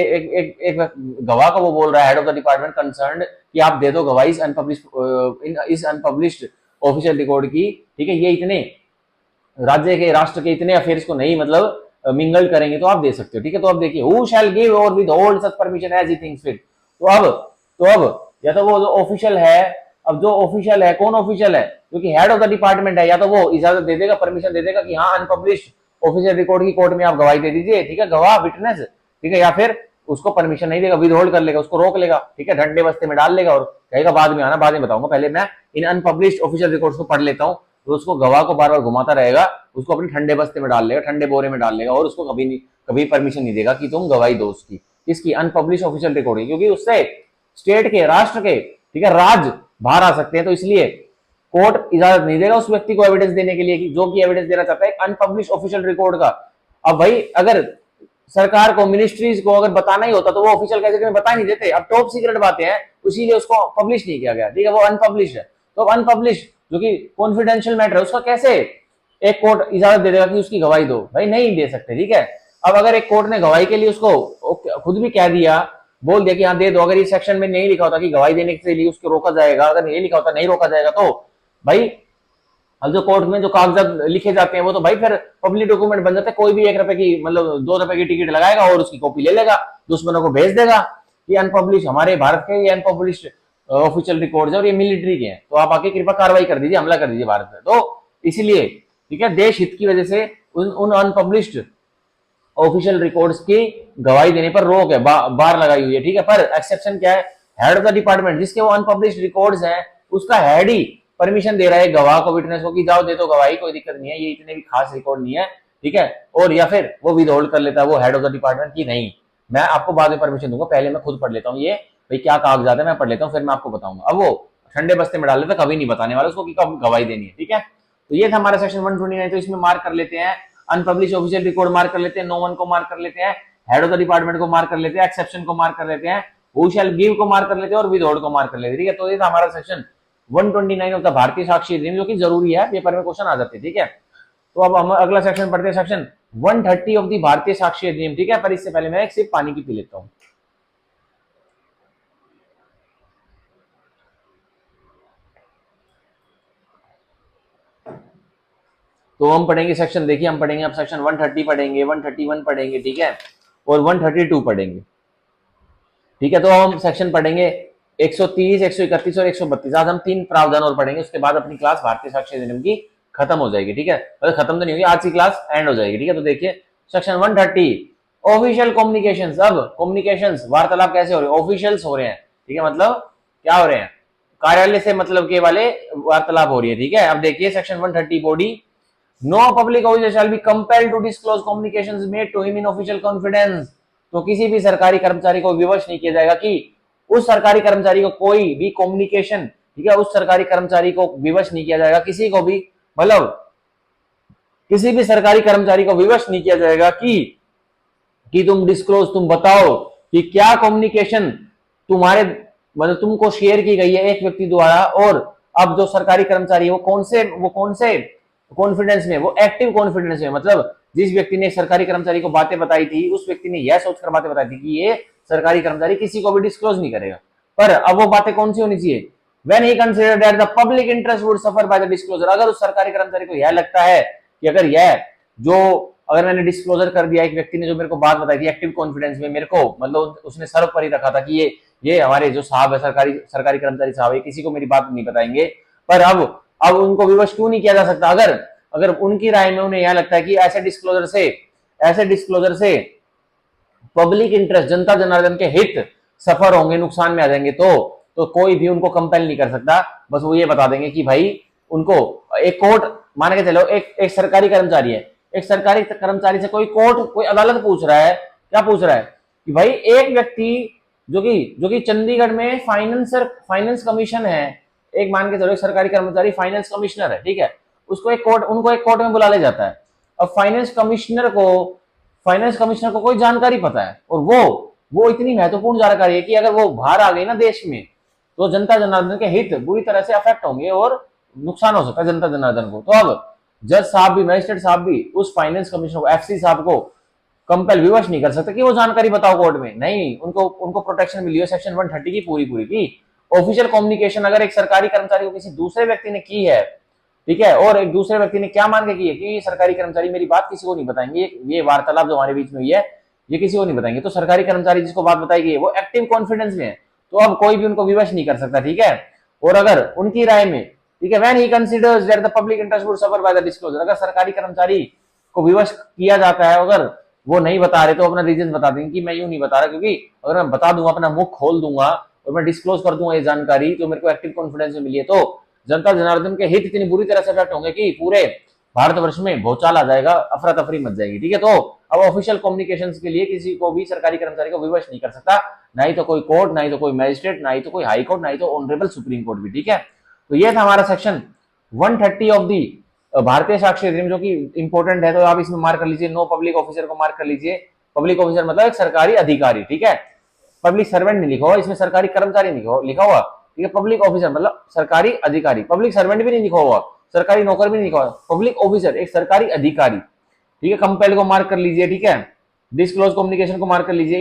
एक गवाह को वो बोल रहा है head of the department concern कि आप दे दो गवाही इस अनपब्लिश्ड ऑफिशियल रिकॉर्ड की, ठीक है, ये इतने राज्य के, राष्ट्र के इतने अफेयर्स को नहीं मतलब मिंगल करेंगे, तो आप दे सकते हो, ठीक है। तो अब देखिए, who shall give or withhold such permission as he thinks fit. तो अब या तो वो जो ऑफिशियल है, अब जो ऑफिशियल है, कौन ऑफिशियल है, क्योंकि हेड ऑफ द डिपार्टमेंट है, या तो वो इजाजत दे देगा, परमिशन दे देगा कि हाँ अनपब्लिश्ड ऑफिशियल रिकॉर्ड की कोर्ट में आप गवाही दे दीजिए, ठीक है, गवाह, विटनेस, ठीक है, या फिर उसको परमिशन नहीं देगा, विद होल्ड कर लेगा, उसको रोक लेगा, ठीक है, डंडे बस्ते में डाल लेगा और कहेगा बाद में आना, बाद में बताऊंगा, पहले मैं इन अनपब्लिश्ड ऑफिशियल रिकॉर्ड्स को पढ़ लेता हूँ। तो उसको गवाह को बार बार घुमाता रहेगा, उसको अपने ठंडे बस्ते में डाल लेगा, ठंडे बोरे में डाल लेगा और उसको कभी परमिशन नहीं देगा कि तुम गवाही दो उसकी, इसकी अनपब्लिश ऑफिशियल रिकॉर्ड की, क्योंकि उससे स्टेट के, राष्ट्र के, ठीक है, राज बाहर आ सकते हैं। तो इसलिए कोर्ट इजाजत नहीं देगा उस व्यक्ति को एविडेंस देने के लिए कि जो कि एविडेंस देना चाहता है अनपब्लिश ऑफिशियल रिकॉर्ड का। अब भाई अगर सरकार को, मिनिस्ट्रीज को अगर बताना ही होता तो वो ऑफिशियल गैजेट में बता नहीं देते। अब टॉप सीक्रेट बातें हैं, इसीलिए उसको पब्लिश नहीं किया गया, ठीक है, वो अनपब्लिश है। तो अनपब्लिश जो कि कॉन्फिडेंशियल मैटर है, उसका कैसे एक कोर्ट इजाजत दे देगा कि उसकी गवाही दो? भाई नहीं दे सकते, ठीक है। अब अगर एक कोर्ट ने गवाही के लिए उसको खुद भी कह दिया, बोल दिया कि हाँ दे दो, अगर ये सेक्शन में नहीं लिखा होता कि गवाही देने के लिए उसको रोका जाएगा, अगर ये लिखा होता नहीं रोका जाएगा, तो भाई अब जो कोर्ट में जो कागजात लिखे जाते हैं वो तो भाई फिर पब्लिक डॉक्यूमेंट बन जाते हैं। कोई भी 1 रुपए की, मतलब 2 रुपए की टिकट लगाएगा और उसकी कॉपी ले लेगा, दुश्मनों को भेज देगा। ये अनपब्लिश, हमारे भारत के ये अनपब्लिश ऑफिशियल रिकॉर्ड्स है और ये मिलिट्री के हैं, तो आप आके कृपा कार्रवाई कर दीजिए, हमला कर दीजिए भारत में। तो इसलिए, ठीक है, देश हित की वजह से उन अनपब्लिश्ड ऑफिशियल रिकॉर्ड्स की गवाही देने पर रोक है, बार लगाई हुई है, ठीक है। पर एक्सेप्शन क्या है? हेड ऑफ द डिपार्टमेंट, जिसके वो अनपब्लिश्ड रिकॉर्ड्स हैं, उसका हेड ही परमिशन दे रहा है गवाह को, विटनेस को, कि जाओ दे दो गवाही, कोई दिक्कत नहीं है, ये इतने भी खास रिकॉर्ड नहीं है, ठीक है। और या फिर वो विद होल्ड कर लेता है, वो हेड ऑफ द डिपार्टमेंट, की नहीं, मैं आपको बाद में परमिशन दूंगा, पहले मैं खुद पढ़ लेता हूँ, ये भाई क्या कागजात है मैं पढ़ लेता हूँ, फिर मैं आपको बताऊंगा। अब वो ठंडे बस्ते में डाल लेता, कभी नहीं बताने वाला उसको कि कब गवाही देनी है, ठीक है। तो ये था हमारा सेक्शन 129। तो इसमें मार्क कर लेते हैं, अनपब्लिश ऑफिशियल रिकॉर्ड मार्क कर लेते हैं, नो वन को मार्क कर लेते हैं, हेड ऑफ द डिपार्टमेंट को मार्क कर लेते हैं, एक्सेप्शन को मार्क कर लेते हैं, हु शैल गिव को मार्क कर लेते हैं और विद होल्ड को मार्क कर लेते हैं, ठीक है। तो ये था हमारा सेक्शन 129 ऑफ द भारतीय साक्ष्य अधिनियम, जो कि जरूरी है, पेपर में क्वेश्चन आ जाते हैं, ठीक है। तो अब हम अगला सेक्शन पढ़ते हैं, सेक्शन 130 ऑफ द भारतीय साक्ष्य अधिनियम, ठीक है। पर इससे पहले मैं एक सिप पानी की पी लेता हूं। तो हम पढ़ेंगे सेक्शन, देखिए हम पढ़ेंगे अब सेक्शन 130 पढ़ेंगे, 131 पढ़ेंगे, ठीक है, और 132 पढ़ेंगे, ठीक है। तो हम सेक्शन पढ़ेंगे 130, 131 और 132। आज हम 3 प्रावधान और पढ़ेंगे, उसके बाद अपनी क्लास भारतीय साक्ष्य अधिनियम की खत्म हो जाएगी, ठीक है। मतलब खत्म तो नहीं होगी, आज की क्लास एंड हो जाएगी, ठीक है। तो देखिए सेक्शन 130, ऑफिशियल कम्युनिकेशंस। अब कम्युनिकेशंस, वार्तालाप कैसे हो रहे हैं? ऑफिशियल्स हो रहे हैं, ठीक है, मतलब क्या हो रहे हैं? कार्यालय से मतलब के वाले वार्तालाप हो रही है, ठीक है। अब देखिए section 130 body, no public officer shall be compelled to disclose communications made to him in official confidence. तो किसी भी सरकारी कर्मचारी को विवश नहीं किया जाएगा कि उस सरकारी कर्मचारी को कोई भी कम्युनिकेशन, ठीक है, उस सरकारी कर्मचारी को विवश नहीं किया जाएगा, किसी को भी, मतलब किसी भी सरकारी कर्मचारी को विवश नहीं किया जाएगा कि तुम डिस्क्लोज, तुम बताओ कि क्या कम्युनिकेशन तुम्हारे, मतलब तुमको शेयर की गई है एक व्यक्ति द्वारा, और अब जो सरकारी कर्मचारी है वो कौन से कॉन्फिडेंस में, वो एक्टिव कॉन्फिडेंस में, मतलब जिस व्यक्ति ने सरकारी कर्मचारी को बातें बताई थी, उस व्यक्ति ने यह सोचकर बातें बताई थी कि ये सरकारी कर्मचारी किसी को भी डिस्क्लोज नहीं करेगा। पर अब वो बातें कौन सी होनी चाहिए? When he considered that the public interest would suffer by the disclosure, अगर उस सरकारी कर्मचारी को यह लगता है कि अगर मैंने डिस्क्लोजर कर दिया, एक व्यक्ति ने जो मेरे को बात बताई थी एक्टिव कॉन्फिडेंस में, मेरे को मतलब उसने सर्वोपरि रखा था कि ये हमारे जो साहब है, सरकारी कर्मचारी साहब है, किसी को मेरी बात नहीं बताएंगे। पर अब उनको विवश क्यों नहीं किया जा सकता? अगर उनकी राय में उन्हें यह लगता है कि ऐसे डिस्क्लोजर से पब्लिक इंटरेस्ट, जनता जनार्दन के हित सफर होंगे, नुकसान में आ जाएंगे, तो कोई भी उनको कंपेल नहीं कर सकता। बस वो ये बता देंगे कि भाई उनको एक कोर्ट, मान के चलो एक सरकारी कर्मचारी है, एक सरकारी कर्मचारी से कोई अदालत पूछ रहा है, क्या पूछ रहा है कि भाई एक व्यक्ति जो कि चंडीगढ़ में फाइनेंस कमीशन है, एक मान के चलो एक सरकारी कर्मचारी फाइनेंस कमिश्नर है, ठीक है, उनको एक कोर्ट में बुला ले जाता है। अब फाइनेंस कमिश्नर को कोई जानकारी पता है, और वो इतनी महत्वपूर्ण जानकारी है कि अगर वो बाहर आ गई ना देश में, तो जनता जनार्दन के हित बुरी तरह से अफेक्ट होंगे और नुकसान हो सकता है जनता जनार्दन को। तो अब जज साहब भी, मजिस्ट्रेट साहब भी उस फाइनेंस कमिश्नर को, एफसी साहब को कंपेल, विवश नहीं कर सकते कि वो जानकारी बताओ कोर्ट में, नहीं, उनको प्रोटेक्शन मिली है सेक्शन 130 की पूरी की। ऑफिशियल कम्युनिकेशन अगर एक सरकारी कर्मचारी को किसी दूसरे व्यक्ति ने की है, ठीक है, और एक दूसरे व्यक्ति ने क्या मान के की है कि सरकारी कर्मचारी मेरी बात किसी को नहीं बताएंगे, ये वार्तालाप जो हमारे बीच में हुई है ये किसी को नहीं बताएंगे, तो सरकारी कर्मचारी जिसको बात बताई गई है वो एक्टिव कॉन्फिडेंस में है, तो अब कोई भी उनको विवश नहीं कर सकता, ठीक है। और अगर उनकी राय में, ठीक है, when he considers that the public interest would suffer by the disclosure, अगर सरकारी कर्मचारी को विवश किया जाता है, अगर वो नहीं बता रहे तो अपना रीजन बता देंगे कि मैं यूं नहीं बता रहा, क्योंकि अगर मैं बता दूंगा, अपना मुख खोल दूंगा और मैं डिस्क्लोज कर दूंगा ये जानकारी जो मेरे को एक्टिव कॉन्फिडेंस में मिली है, तो जनता जनार्दन के हित इतनी बुरी तरह से अफेक्ट होंगे कि पूरे भारतवर्ष में भूचाल आ जाएगा, अफरा तफरी मच जाएगी। ठीक है, तो अब ऑफिशियल कम्युनिकेशंस के लिए किसी को भी सरकारी कर्मचारी को विवश नहीं कर सकता, ना ही तो कोई कोर्ट, ना ही तो कोई मैजिस्ट्रेट, ना ही तो कोई हाई कोर्ट, ना ही तो ऑनरेबल सुप्रीम कोर्ट भी। ठीक है, तो ये था हमारा सेक्शन 130 ऑफ दी भारतीय साक्ष्य अधिनियम, जो कि इंपॉर्टेंट है, तो आप इसमें मार्क कर लीजिए। नो पब्लिक ऑफिसर को मार्क कर लीजिए। पब्लिक ऑफिसर मतलब एक सरकारी अधिकारी। ठीक है, पब्लिक सर्वेंट नहीं लिखा हुआ इसमें, सरकारी कर्मचारी लिखा हुआ। ठीक है, पब्लिक ऑफिसर मतलब सरकारी अधिकारी, पब्लिक सर्वेंट भी नहीं लिखा हुआ, सरकारी नौकर भी नहीं लिखा हुआ, पब्लिक ऑफिसर एक सरकारी अधिकारी। ठीक है, कंपेल को मार्क कर लीजिए। ठीक है, डिस्क्लोज कम्युनिकेशन को मार्क कर लीजिए।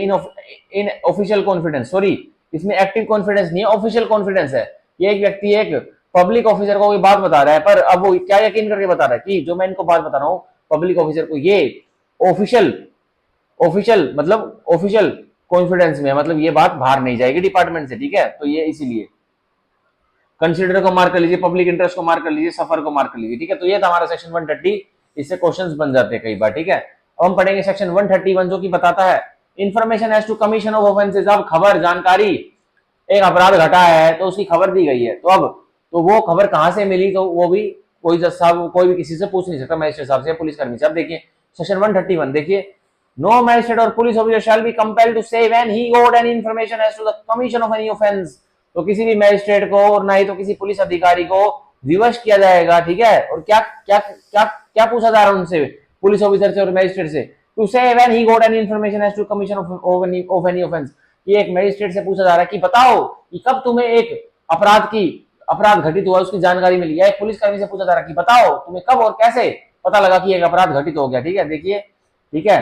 इन ऑफिशियल कॉन्फिडेंस, सॉरी इसमें एक्टिव कॉन्फिडेंस नहीं है, ऑफिशियल कॉन्फिडेंस है। ये एक व्यक्ति एक पब्लिक ऑफिसर को कोई बात बता रहा है, पर अब वो क्या यकीन करके बता रहा है कि जो मैं इनको बात बता रहा हूँ पब्लिक ऑफिसर को, ये ऑफिशियल ऑफिशियल मतलब ऑफिशियल कॉन्फिडेंस में, मतलब ये बात बाहर नहीं जाएगी डिपार्टमेंट से। ठीक है, तो ये इसीलिए कंसिडर को मार्क कर लीजिए, पब्लिक इंटरेस्ट को मार्क कर लीजिए, सफर को मार्क कर लीजिए। ठीक है, तो ये था हमारा सेक्शन 130। इससे क्वेश्चंस बन जाते हैं कई बार। ठीक है, अब हम पढ़ेंगे सेक्शन 131 जो कि बताता है information as to commission of offences. अब खबर, जानकारी, एक अपराध घटा है तो उसकी खबर दी गई है, तो अब तो वो खबर कहां से मिली, तो वो भी कोई जज साहब, कोई भी किसी से पूछ नहीं सकता, मजिस्ट्रेट साहब से, पुलिस कर्मी से। अब देखिए सेक्शन 131 देखिए, no magistrate or police officer shall be compelled to say when he got any information as to the commission of any offence. तो किसी भी मैजिस्ट्रेट को और ना ही तो किसी पुलिस अधिकारी को विवश किया जाएगा। ठीक है, और क्या क्या क्या क्या पूछा जा रहा है उनसे, पुलिस ऑफिसर से और मैजिस्ट्रेट से, to say when he got any information as to commission of any offence. ये एक मैजिस्ट्रेट से पूछा जा रहा है कि बताओ कि कब तुम्हें एक अपराध घटित हुआ उसकी जानकारी मिली, या एक पुलिसकर्मी से पूछा जा रहा है कि बताओ तुम्हें कब और कैसे पता लगा कि एक अपराध घटित हो गया। ठीक है, देखिए, ठीक है,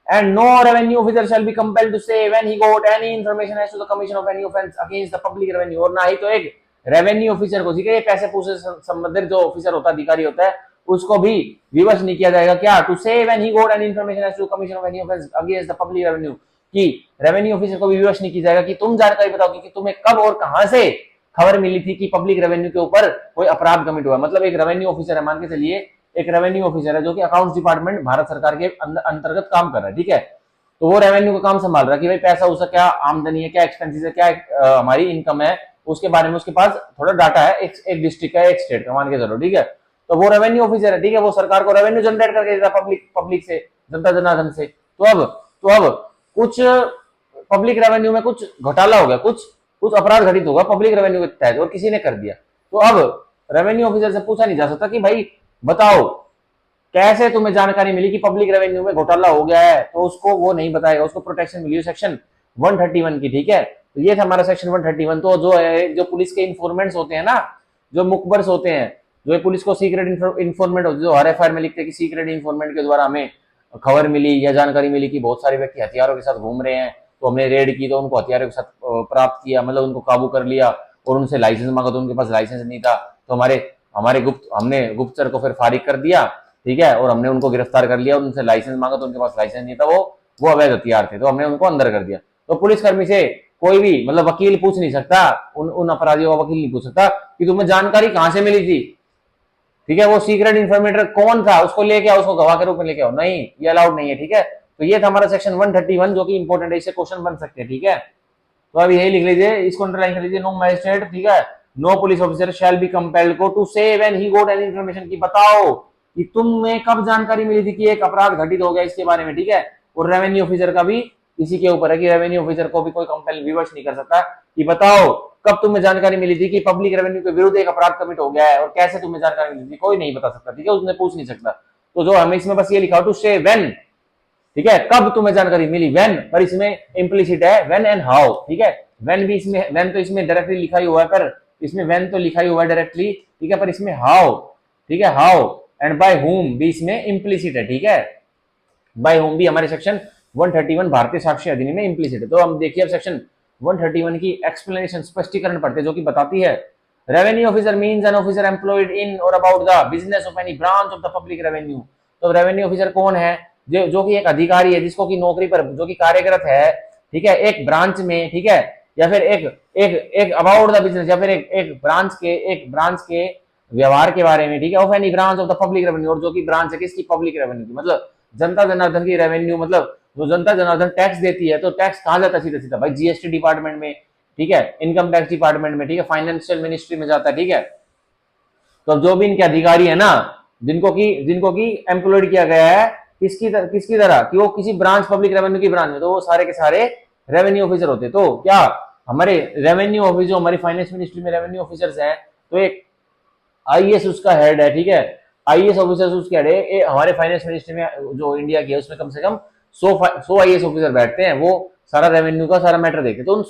and no revenue officer shall be compelled to say when he got any information as to the commission of any offense against the public revenue। और ना ही तो एक रेवेन्यू ऑफिसर को, ठीक है, पैसे पूछे संबंधित जो ऑफिसर होता है, अधिकारी होता है, उसको भी विवश नहीं किया जाएगा क्या, to say when he got any information as to commission of any offence against the public revenue, कि रेवेन्यू ऑफिसर को भी विवश नहीं की जाएगा कि तुम जानकारी बताओ कि तुम्हें कब और कहां से खबर मिली थी कि पब्लिक रेवेन्यू के ऊपर कोई अपराध कमिट हुआ। मतलब एक रेवेन्यू ऑफिसर है, मान के चलिए एक रेवेन्यू ऑफिसर है जो कि अकाउंट्स डिपार्टमेंट भारत सरकार के अंतर्गत काम कर रहा है। ठीक है, तो वो रेवेन्यू का काम संभाल रहा है कि भाई पैसा उसका क्या आमदनी है, क्या एक्सपेंसेस है, क्या हमारी इनकम है, उसके बारे में उसके पास थोड़ा डाटा है, एक डिस्ट्रिक्ट का, एक स्टेट का, मान के चलो। ठीक है, तो वो रेवेन्यू ऑफिसर है। ठीक है, वो सरकार को रेवेन्यू जनरेट करके देता पब्लिक से, जनता जनार्दन से। तो अब कुछ पब्लिक रेवेन्यू में कुछ घोटाला हो गया, कुछ अपराध घटित होगा पब्लिक रेवेन्यू के तहत और किसी ने कर दिया, तो अब रेवेन्यू ऑफिसर से पूछा नहीं जा सकता कि भाई बताओ कैसे तुम्हें जानकारी मिली कि पब्लिक रेवेन्यू में घोटाला हो गया है, तो उसको वो नहीं बताएगा, उसको प्रोटेक्शन मिली सेक्शन 131 की। ठीक है, तो ये था हमारा सेक्शन 131। तो जो है, जो पुलिस के इन्फॉर्मेंट्स होते हैं ना, जो मुखबर्स होते हैं, जो पुलिस को सीक्रेट इन्फॉर्मेंट होते हैं, जो RFI में लिखते हैं कि सीक्रेट इन्फॉर्मेंट के द्वारा हमें खबर मिली या जानकारी मिली कि बहुत सारे व्यक्ति हथियारों के साथ घूम रहे हैं, तो हमने रेड की, तो उनको हथियारों के साथ प्राप्त किया, मतलब उनको काबू कर लिया, और उनसे लाइसेंस मांगा तो उनके पास लाइसेंस नहीं था, तो हमने गुप्तचर को फिर फारिग कर दिया। ठीक है, और हमने उनको गिरफ्तार कर लिया, उनसे लाइसेंस मांगा तो उनके पास लाइसेंस नहीं था, वो अवैध हथियार थे, तो हमने उनको अंदर कर दिया। तो पुलिसकर्मी से कोई भी, मतलब वकील पूछ नहीं सकता, उन अपराधियों का वकील नहीं पूछ सकता कि तुम्हें जानकारी कहां से मिली थी। ठीक है, वो सीक्रेट इन्फॉर्मेटर कौन था उसको लेके आओ, उसको गवाह के रूप में लेके आओ, नहीं, ये अलाउड नहीं है। ठीक है, तो ये था हमारा सेक्शन 131 जो कि इंपॉर्टेंट है, इससे क्वेश्चन बन सकते हैं। ठीक है, तो अब यही लिख लीजिए, इसको अंडरलाइन कर लीजिए, नो मैजिस्ट्रेट, ठीक है, no police officer shall be compelled को to say when he got any information, की बताओ कि तुम्हें कब जानकारी मिली थी कि एक अपराध घटित हो गया इसके बारे में। ठीक है, और रेवेन्यू ऑफिसर का भी इसी के ऊपर है कि रेवेन्यू ऑफिसर को भी कोई कंपेल विवश नहीं कर सकता कि बताओ कब तुम्हें जानकारी मिली थी कि पब्लिक रेवेन्यू के विरुद्ध एक अपराध कमिट हो गया है, और कैसे तुम्हें जानकारी मिली थी, कोई नहीं बता सकता। ठीक है, उसने पूछ नहीं सकता। तो जो हमें इसमें बस ये लिखा टू से व्हेन, ठीक है, कब तुम्हें जानकारी मिली, व्हेन, पर इसमें इम्प्लिसिट है व्हेन एंड हाउ। ठीक है, व्हेन भी इसमें, व्हेन तो इसमें डायरेक्टली लिखा ही हुआ है, पर इसमें व्हेन तो लिखा ही हुआ है डायरेक्टली, ठीक है, पर इसमें हाउ, ठीक है, हाउ एंड बाय हुम भी इसमें इम्प्लिसिट है। ठीक है, बाय होम भी हमारे सेक्शन 131 भारतीय साक्ष्य अधिनियम में इम्प्लिसिट है। तो हम देखिए अब सेक्शन 131 की एक्सप्लेनेशन, स्पष्टीकरण पढ़ते जो कि बताती है revenue officer means an officer employed in or about the business of any branch of the public revenue. तो रेवेन्यू ऑफिसर कौन है, जो कि एक अधिकारी है जिसको की नौकरी पर, जो कि कार्यरत है, ठीक है, एक ब्रांच में, ठीक है, या फिर एक अबाउट द बिजनेस, या फिर एक ब्रांच के व्यवहार के बारे में, ठीक है, of any branch of the public revenue, और जो कि ब्रांच है किसकी, पब्लिक रेवेन्यू की, मतलब जनता जनार्दन की रेवेन्यू, मतलब जो जनता जनार्दन टैक्स देती है, तो टैक्स कहाँ जाता है? सीधा सीधा भाई जीएसटी डिपार्टमेंट में, ठीक है, इनकम टैक्स डिपार्टमेंट में, ठीक है, फाइनेंशियल मिनिस्ट्री में जाता है, ठीक है। तो अब जो भी इनके अधिकारी है ना, जिनको की एम्प्लॉयड किया गया है किसकी तरह कि वो किसी ब्रांच, पब्लिक रेवेन्यू की ब्रांच में, तो वो सारे के सारे रेवेन्यू ऑफिसर होते। तो क्या हमारे रेवेन्यू ऑफिस, जो हमारी फाइनेंस मिनिस्ट्री में रेवेन्यू ऑफिसर्स हैं, तो एक आईएएस उसका हेड है, ठीक है, आईएएस ऑफिसर उसके हेड है। हमारे फाइनेंस मिनिस्ट्री में जो इंडिया की है उसमें कम से कम 100 आईएएस ऑफिसर बैठते हैं, वो सारा रेवेन्यू का सारा मैटर देखते। तो उन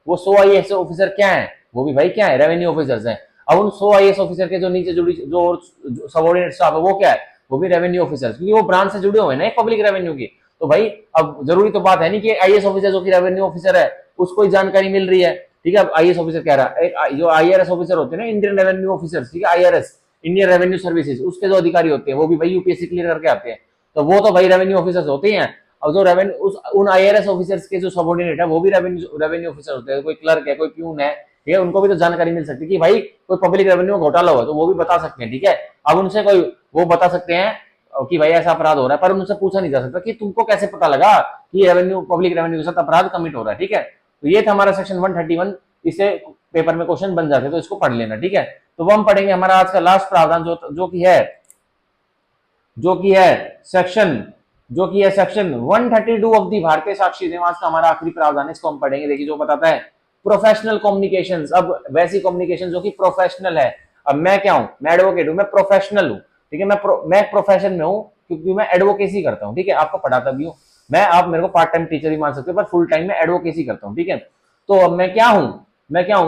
100 आईएएस ऑफिसर क्या है? वो भी भाई क्या है? रेवेन्यू ऑफिसर्स हैं। अब उन 100 आईएएस ऑफिसर के जो नीचे जुड़ी जो सबॉर्डिनेट स्टाफ है वो क्या है? वो भी रेवेन्यू ऑफिसर्स, क्योंकि वो ब्रांच से जुड़े हुए हैं ना पब्लिक रेवेन्यू की। तो भाई अब जरूरी तो बात है नहीं कि आईएएस ऑफिसर जो कि रेवेन्यू ऑफिसर है उसको ही जानकारी मिल रही है, ठीक है। आईएएस ऑफिसर कह रहा है, जो आईआरएस ऑफिसर होते हैं ना, इंडियन रेवेन्यू ऑफिसर, ठीक है, आईआरएस, इंडियन रेवेन्यू सर्विसेज, उसके जो अधिकारी होते हैं वो भी भाई यूपीएससी क्लियर करके आते हैं। तो वो तो भाई रेवेन्यू ऑफिसर्स होते ही हैं। और जो रेवेन्यू उन आईआरएस ऑफिसर्स के जो सबऑर्डिनेट है वो भी रेवेन्यू ऑफिसर होते हैं। कोई क्लर्क है, कोई प्यून है, ठीक है, उनको भी तो जानकारी मिल सकती है कि भाई कोई पब्लिक रेवेन्यू में घोटाला हुआ, तो वो भी बता सकते हैं, ठीक है। अब उनसे कोई वो बता सकते हैं कि भाई ऐसा अपराध हो रहा है, पर उनसे पूछा नहीं जा सकता कि तुमको कैसे पता लगा कि रेवेन्यू, पब्लिक रेवेन्यू के साथ अपराध कमिट हो रहा है, ठीक है। तो ये था हमारा सेक्शन 131। इससे पेपर में क्वेश्चन बन जाते, तो इसको पढ़ लेना, ठीक है। तो वो हम पढ़ेंगे हमारा आज का लास्ट प्रावधान जो कि है सेक्शन 132 ऑफ दी भारतीय साक्षी अधिनियम का हमारा आखिरी प्रावधान है। इसको हम पढ़ेंगे। देखिए जो बताता है प्रोफेशनल कम्युनिकेशंस। अब वैसी कम्युनिकेशन जो कि प्रोफेशनल है। अब मैं क्या हूं? मैं एडवोकेट हूं, मैं प्रोफेशनल हूं, ठीक है। मैं प्रोफेशन में हूं क्योंकि मैं एडवोकेसी करता हूं, ठीक है। आपको पढ़ाता भी हूं मैं, आप मेरे को पार्ट टाइम टीचर ही मान सकते हो, पर फुल टाइम में एडवोकेसी करता हूं, ठीक है। तो अब मैं क्या हूं?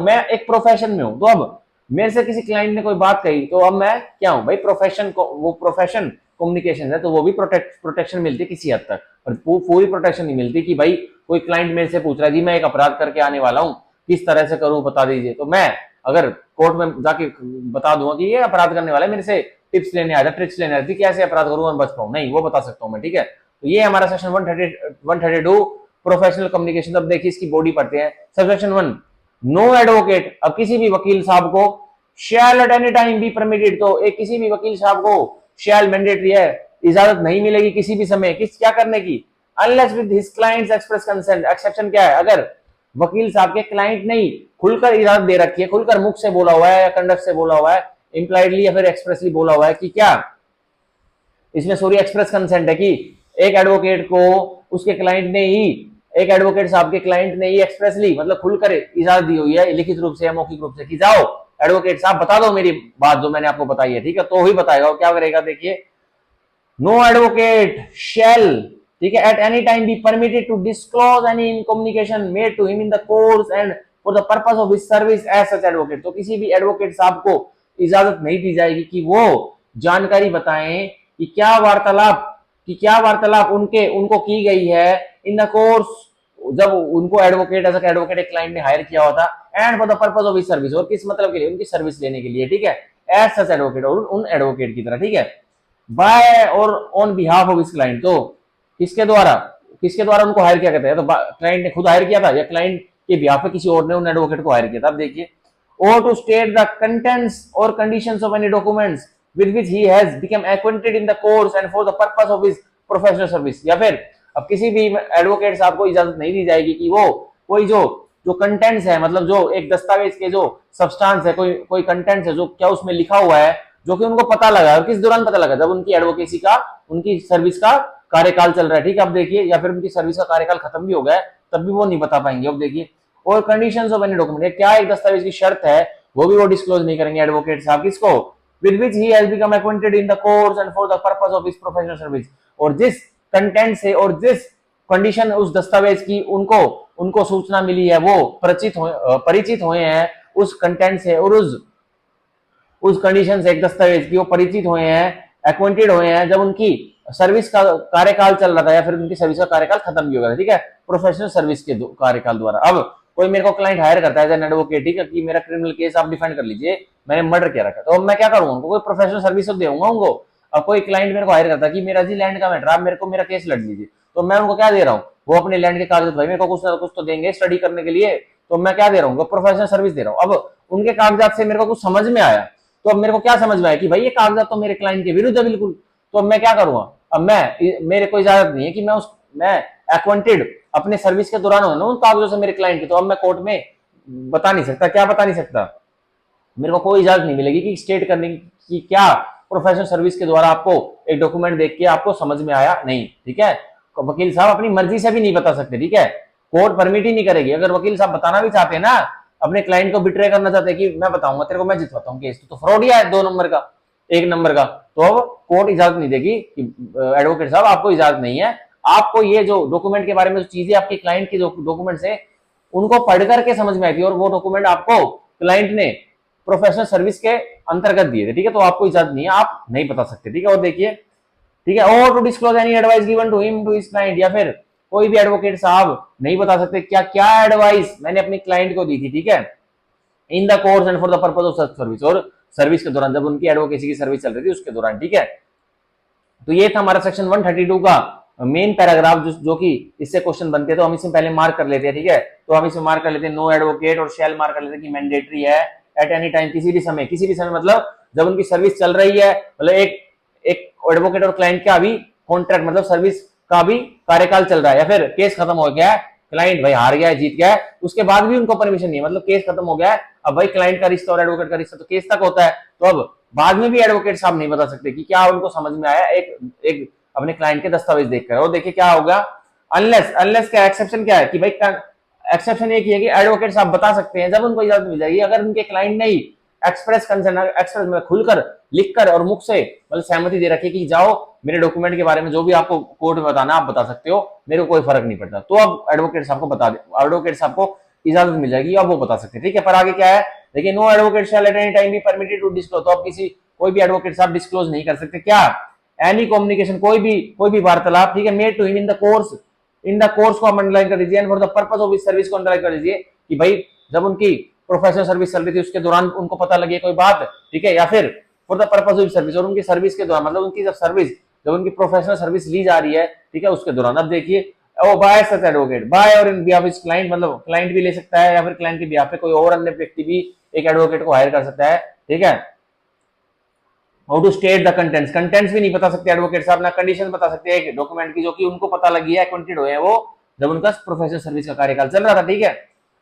मैं एक प्रोफेशन में हूं। तो अब मेरे से किसी क्लाइंट ने कोई बात कही, तो अब मैं क्या हूं भाई? प्रोफेशन को, वो प्रोफेशन कम्युनिकेशन है, तो वो भी प्रोटेक्शन मिलती है किसी हद तक, पर पूरी प्रोटेक्शन नहीं मिलती। कि भाई कोई क्लाइंट मेरे से पूछ रहा है जी मैं एक अपराध करके आने वाला हूं, किस तरह से करूं बता दीजिए, तो मैं अगर कोर्ट में जाके बता दूंगा कि ये अपराध करने वाला है, मेरे से टिप्स लेने आया था, ट्रिक्स लेने आया थी, कैसे अपराध करूं और बच पाऊं, नहीं, वो बता सकता हूं मैं, ठीक है। तो ये हमारा सेक्शन 132 प्रोफेशनल कम्युनिकेशन। अब देखिए इसकी बॉडी पढ़ते हैं। Subsection 1 no advocate. अब किसी भी वकील साहब को shall at any time be permitted. तो एक किसी भी वकील साहब को शैल मैंडेटरी है, इजाजत नहीं मिलेगी किसी भी समय क्या करने की, unless with his clients express consent. Exception क्या है? अगर वकील साहब के क्लाइंट नहीं खुलकर इजाजत दे रखी है, खुलकर मुख से बोला हुआ है या कंडक्ट से बोला हुआ है, इंप्लाइडली या फिर एक्सप्रेसली बोला हुआ है कि क्या इसमें सॉरी एक्सप्रेस कंसेंट है कि एक एडवोकेट को उसके क्लाइंट ने ही, एक एडवोकेट साहब के क्लाइंट ने ही एक्सप्रेसली मतलब खुलकर इजाजत दी हुई है लिखित रूप से या मौखिक रूप से कि जाओ एडवोकेट साहब बता दो मेरी बात जो मैंने आपको बताई है, ठीक है, तो ही बताएगा। वो क्या करेगा? देखिए नो एडवोकेट शैल, ठीक है, at any time be permitted to disclose any in communication made to him in the course and for the purpose of his service as such advocate. तो किसी भी एडवोकेट साहब को इजाजत नहीं दी जाएगी कि वो जानकारी बताएं कि क्या वार्तालाप उनको की गई है इन द कोर्स, जब उनको एडवोकेट एज एडवोकेट एक क्लाइंट ने हायर किया हुआ था, and for the purpose of his service, और किस मतलब के लिए? उनकी सर्विस लेने के लिए, ठीक है, एज सच एडवोकेट, और उन एडवोकेट की तरह, ठीक है, bye or on behalf of his client. तो किसके द्वारा उनको हायर किया गया था? तो क्लाइंट ने खुद हायर किया था या क्लाइंट के बिहाफ पे किसी और ने उन एडवोकेट को हायर किया था? अब देखिए, और टू स्टेट द कंटेंट्स और conditions of any documents with which he has become acquainted in the course and for the purpose of his professional service। या फिर अब किसी भी एडवोकेट साहब को इजाजत नहीं दी जाएगी कि वो कोई जो कंटेंट्स है, मतलब जो एक दस्तावेज के जो सब्सटेंस है, कोई कंटेंट्स है जो क्या उसमें लिखा हुआ है, जो कि उनको पता लगा, और किस दौरान पता लगा? जब उनकी एडवोकेसी का, उनकी सर्विस का कार्यकाल चल रहा है, ठीक है। अब देखिए, या फिर उनकी सर्विस का कार्यकाल खत्म भी हो गया है तब भी वो नहीं बता पाएंगे। अब देखिए, और कंडीशंस ऑफ एनी डॉक्यूमेंट, क्या एक दस्तावेज की शर्त है वो भी वो डिस्क्लोज नहीं करेंगे एडवोकेट साहब, किसको? with which he has become acquainted in the course and for the purpose of his professional service। और जिस कंटेंट से और जिस कंडीशन उस दस्तावेज की उनको सूचना मिली है, वो परिचित हुए हैं उस कंटेंट से और उस कंडीशन से, एक दस्तावेज की वो परिचित हुए हैं, एक्वेंटेड हुए हैं जब उनकी सर्विस का कार्यकाल चल रहा था या फिर उनकी सर्विस का कार्यकाल खत्म भी हो गया, ठीक है, प्रोफेशनल सर्विस के कार्यकाल द्वारा। अब कोई मेरे को क्लाइंट हायर करता है एज एन एडवोकेट, ठीक है, कि मेरा क्रिमिनल केस आप डिफेंड कर लीजिए, मैंने मर्डर किया रखा, तो अब मैं क्या करूंगा? उनको कोई प्रोफेशनल सर्विस तो दूंगा उनको। अब कोई क्लाइंट मेरे को हायर करता है कि मेरा जी लैंड का मैटर, आप मेरे को मेरा केस लड़ लीजिए, तो मैं उनको क्या दे रहा हूँ? वो अपने लैंड के कागज, भाई मेरे को कुछ ना कुछ तो देंगे स्टडी करने के लिए, तो मैं क्या दे रहा हूँ? प्रोफेशनल सर्विस दे रहा हूँ। अब उनके कागजात से मेरे को कुछ समझ में आया, तो अब मेरे को क्या समझ में आया कि भाई ये कागजात तो मेरे क्लाइंट के विरुद्ध है बिल्कुल, तो अब मैं क्या करूंगा? अब मेरे को इजाजत नहीं है कि मैं एक्वेंटेड अपने सर्विस के दौरान हो ना उन कागजों से मेरे क्लाइंट के, तो अब मैं कोर्ट में बता नहीं सकता। क्या बता नहीं सकता? मेरे को कोई इजाजत नहीं मिलेगी कि स्टेट करने की क्या प्रोफेशनल सर्विस के द्वारा आपको एक डॉक्यूमेंट देख के आपको समझ में आया नहीं, ठीक है। तो वकील साहब अपनी मर्जी से भी नहीं बता सकते, ठीक है, कोर्ट परमिट ही नहीं करेगी। अगर वकील साहब बताना भी चाहते हैं ना, अपने क्लाइंट को बिट्रे करना चाहते हैं कि मैं बताऊंगा तेरे को, मैं जितवाता हूँ केस, तो फ्रॉड ही है 2 नंबर का, 1 नंबर का, तो अब कोर्ट इजाजत नहीं देगी कि एडवोकेट साहब आपको इजाजत नहीं है, आपको ये जो डॉक्यूमेंट के बारे में जो चीजें आपके क्लाइंट के जो डॉक्यूमेंट्स है उनको पढ़ करके समझ में आई थी और वो डॉक्यूमेंट आपको क्लाइंट ने प्रोफेशनल सर्विस के अंतर्गत दिए थे, ठीक है, तो आपको इजाजत नहीं है, आप नहीं बता सकते, ठीक है। और देखिए, ठीक है, or to disclose any advice given to him to his client, या फिर कोई भी एडवोकेट साहब नहीं बता सकते क्या क्या एडवाइस मैंने अपने क्लाइंट को दी थी, ठीक है, इन the course and for the purpose of such service, और सर्विस के दौरान, जब उनकी एडवोकेसी की सर्विस चल रही थी उसके दौरान, ठीक है। तो ये था हमारा सेक्शन 132 का मेन पैराग्राफ जो कि इससे क्वेश्चन बनते हैं, तो हम इसे पहले मार्क कर लेते हैं, ठीक है। तो हम इसे मार्क कर लेते हैं नो एडवोकेट, और शेल मार्क कर लेते हैं कि मैंडेटरी है एट एनी टाइम, किसी भी समय मतलब जब उनकी सर्विस चल रही है, मतलब एक एडवोकेट और क्लाइंट का अभी कॉन्ट्रैक्ट मतलब सर्विस का भी कार्यकाल चल रहा है, या फिर केस खत्म हो गया है, क्लाइंट भाई हार गया है, जीत गया है, उसके बाद भी उनको परमिशन नहीं है, मतलब केस खत्म हो गया है, अब भाई क्लाइंट का रिश्ता और एडवोकेट का रिश्ता तो केस तक होता है, तो अब बाद में भी एडवोकेट साहब नहीं बता सकते कि क्या उनको समझ में आया एक अपने क्लाइंट के दस्तावेज देखकर। और देखिए क्या होगा, अनलेस का एक्सेप्शन क्या है कि भाई एक्सेप्शन एक ही है कि एडवोकेट साहब बता सकते हैं जब उनको इजाजत मिल जाएगी, अगर उनके क्लाइंट ने एक्सप्रेस कंसर्न, एक्सप्रेस में खुलकर लिखकर और मुख से मतलब सहमति दे रखी कि जाओ मेरे डॉक्यूमेंट के बारे में जो भी आपको कोर्ट में बताना आप बता सकते हो, मेरे को कोई फर्क नहीं पड़ता, तो अब एडवोकेट साहब को बता दे, एडवोकेट साहब को इजाजत मिल जाएगी, अब वो बता सकते हैं, ठीक है। पर आगे क्या है, देखिए no advocate shall at any time be permitted to disclose, तो अब कोई भी एडवोकेट साहब डिस्क्लोज नहीं कर सकते क्या, एनी कम्युनिकेशन, कोई भी वार्तालाप, ठीक है, made to him in the course को अंडरलाइन कर दीजिए, and for the purpose of his service को अंडरलाइन कर दीजिए कि भाई जब उनकी प्रोफेशनल सर्विस चल रही थी उसके दौरान उनको पता लगी कोई बात, ठीक है, या फिर for the purpose of service, और उनकी सर्विस के दौरान मतलब उनकी जब उनकी प्रोफेशनल सर्विस ली जा रही है, ठीक है, उसके दौरान। अब देखिए ओ बाय सच एडवोकेट, बाय और इन बिहाफ ऑफ क्लाइंट, मतलब क्लाइंट भी ले सकता है या फिर क्लाइंट के बिहाफ पे कोई और अन्य व्यक्ति भी एक एडवोकेट को हायर कर सकता है, ठीक है। How to state the contents भी नहीं बता सकते एडवोकेट साहब, ना कंडीशन बता सकते हैं एक डॉक्यूमेंट की जो कि उनको पता लगी है, एक्वेंटेड हुए हैं वो जब उनका प्रोफेशनल सर्विस का कार्यकाल चल रहा था, ठीक है।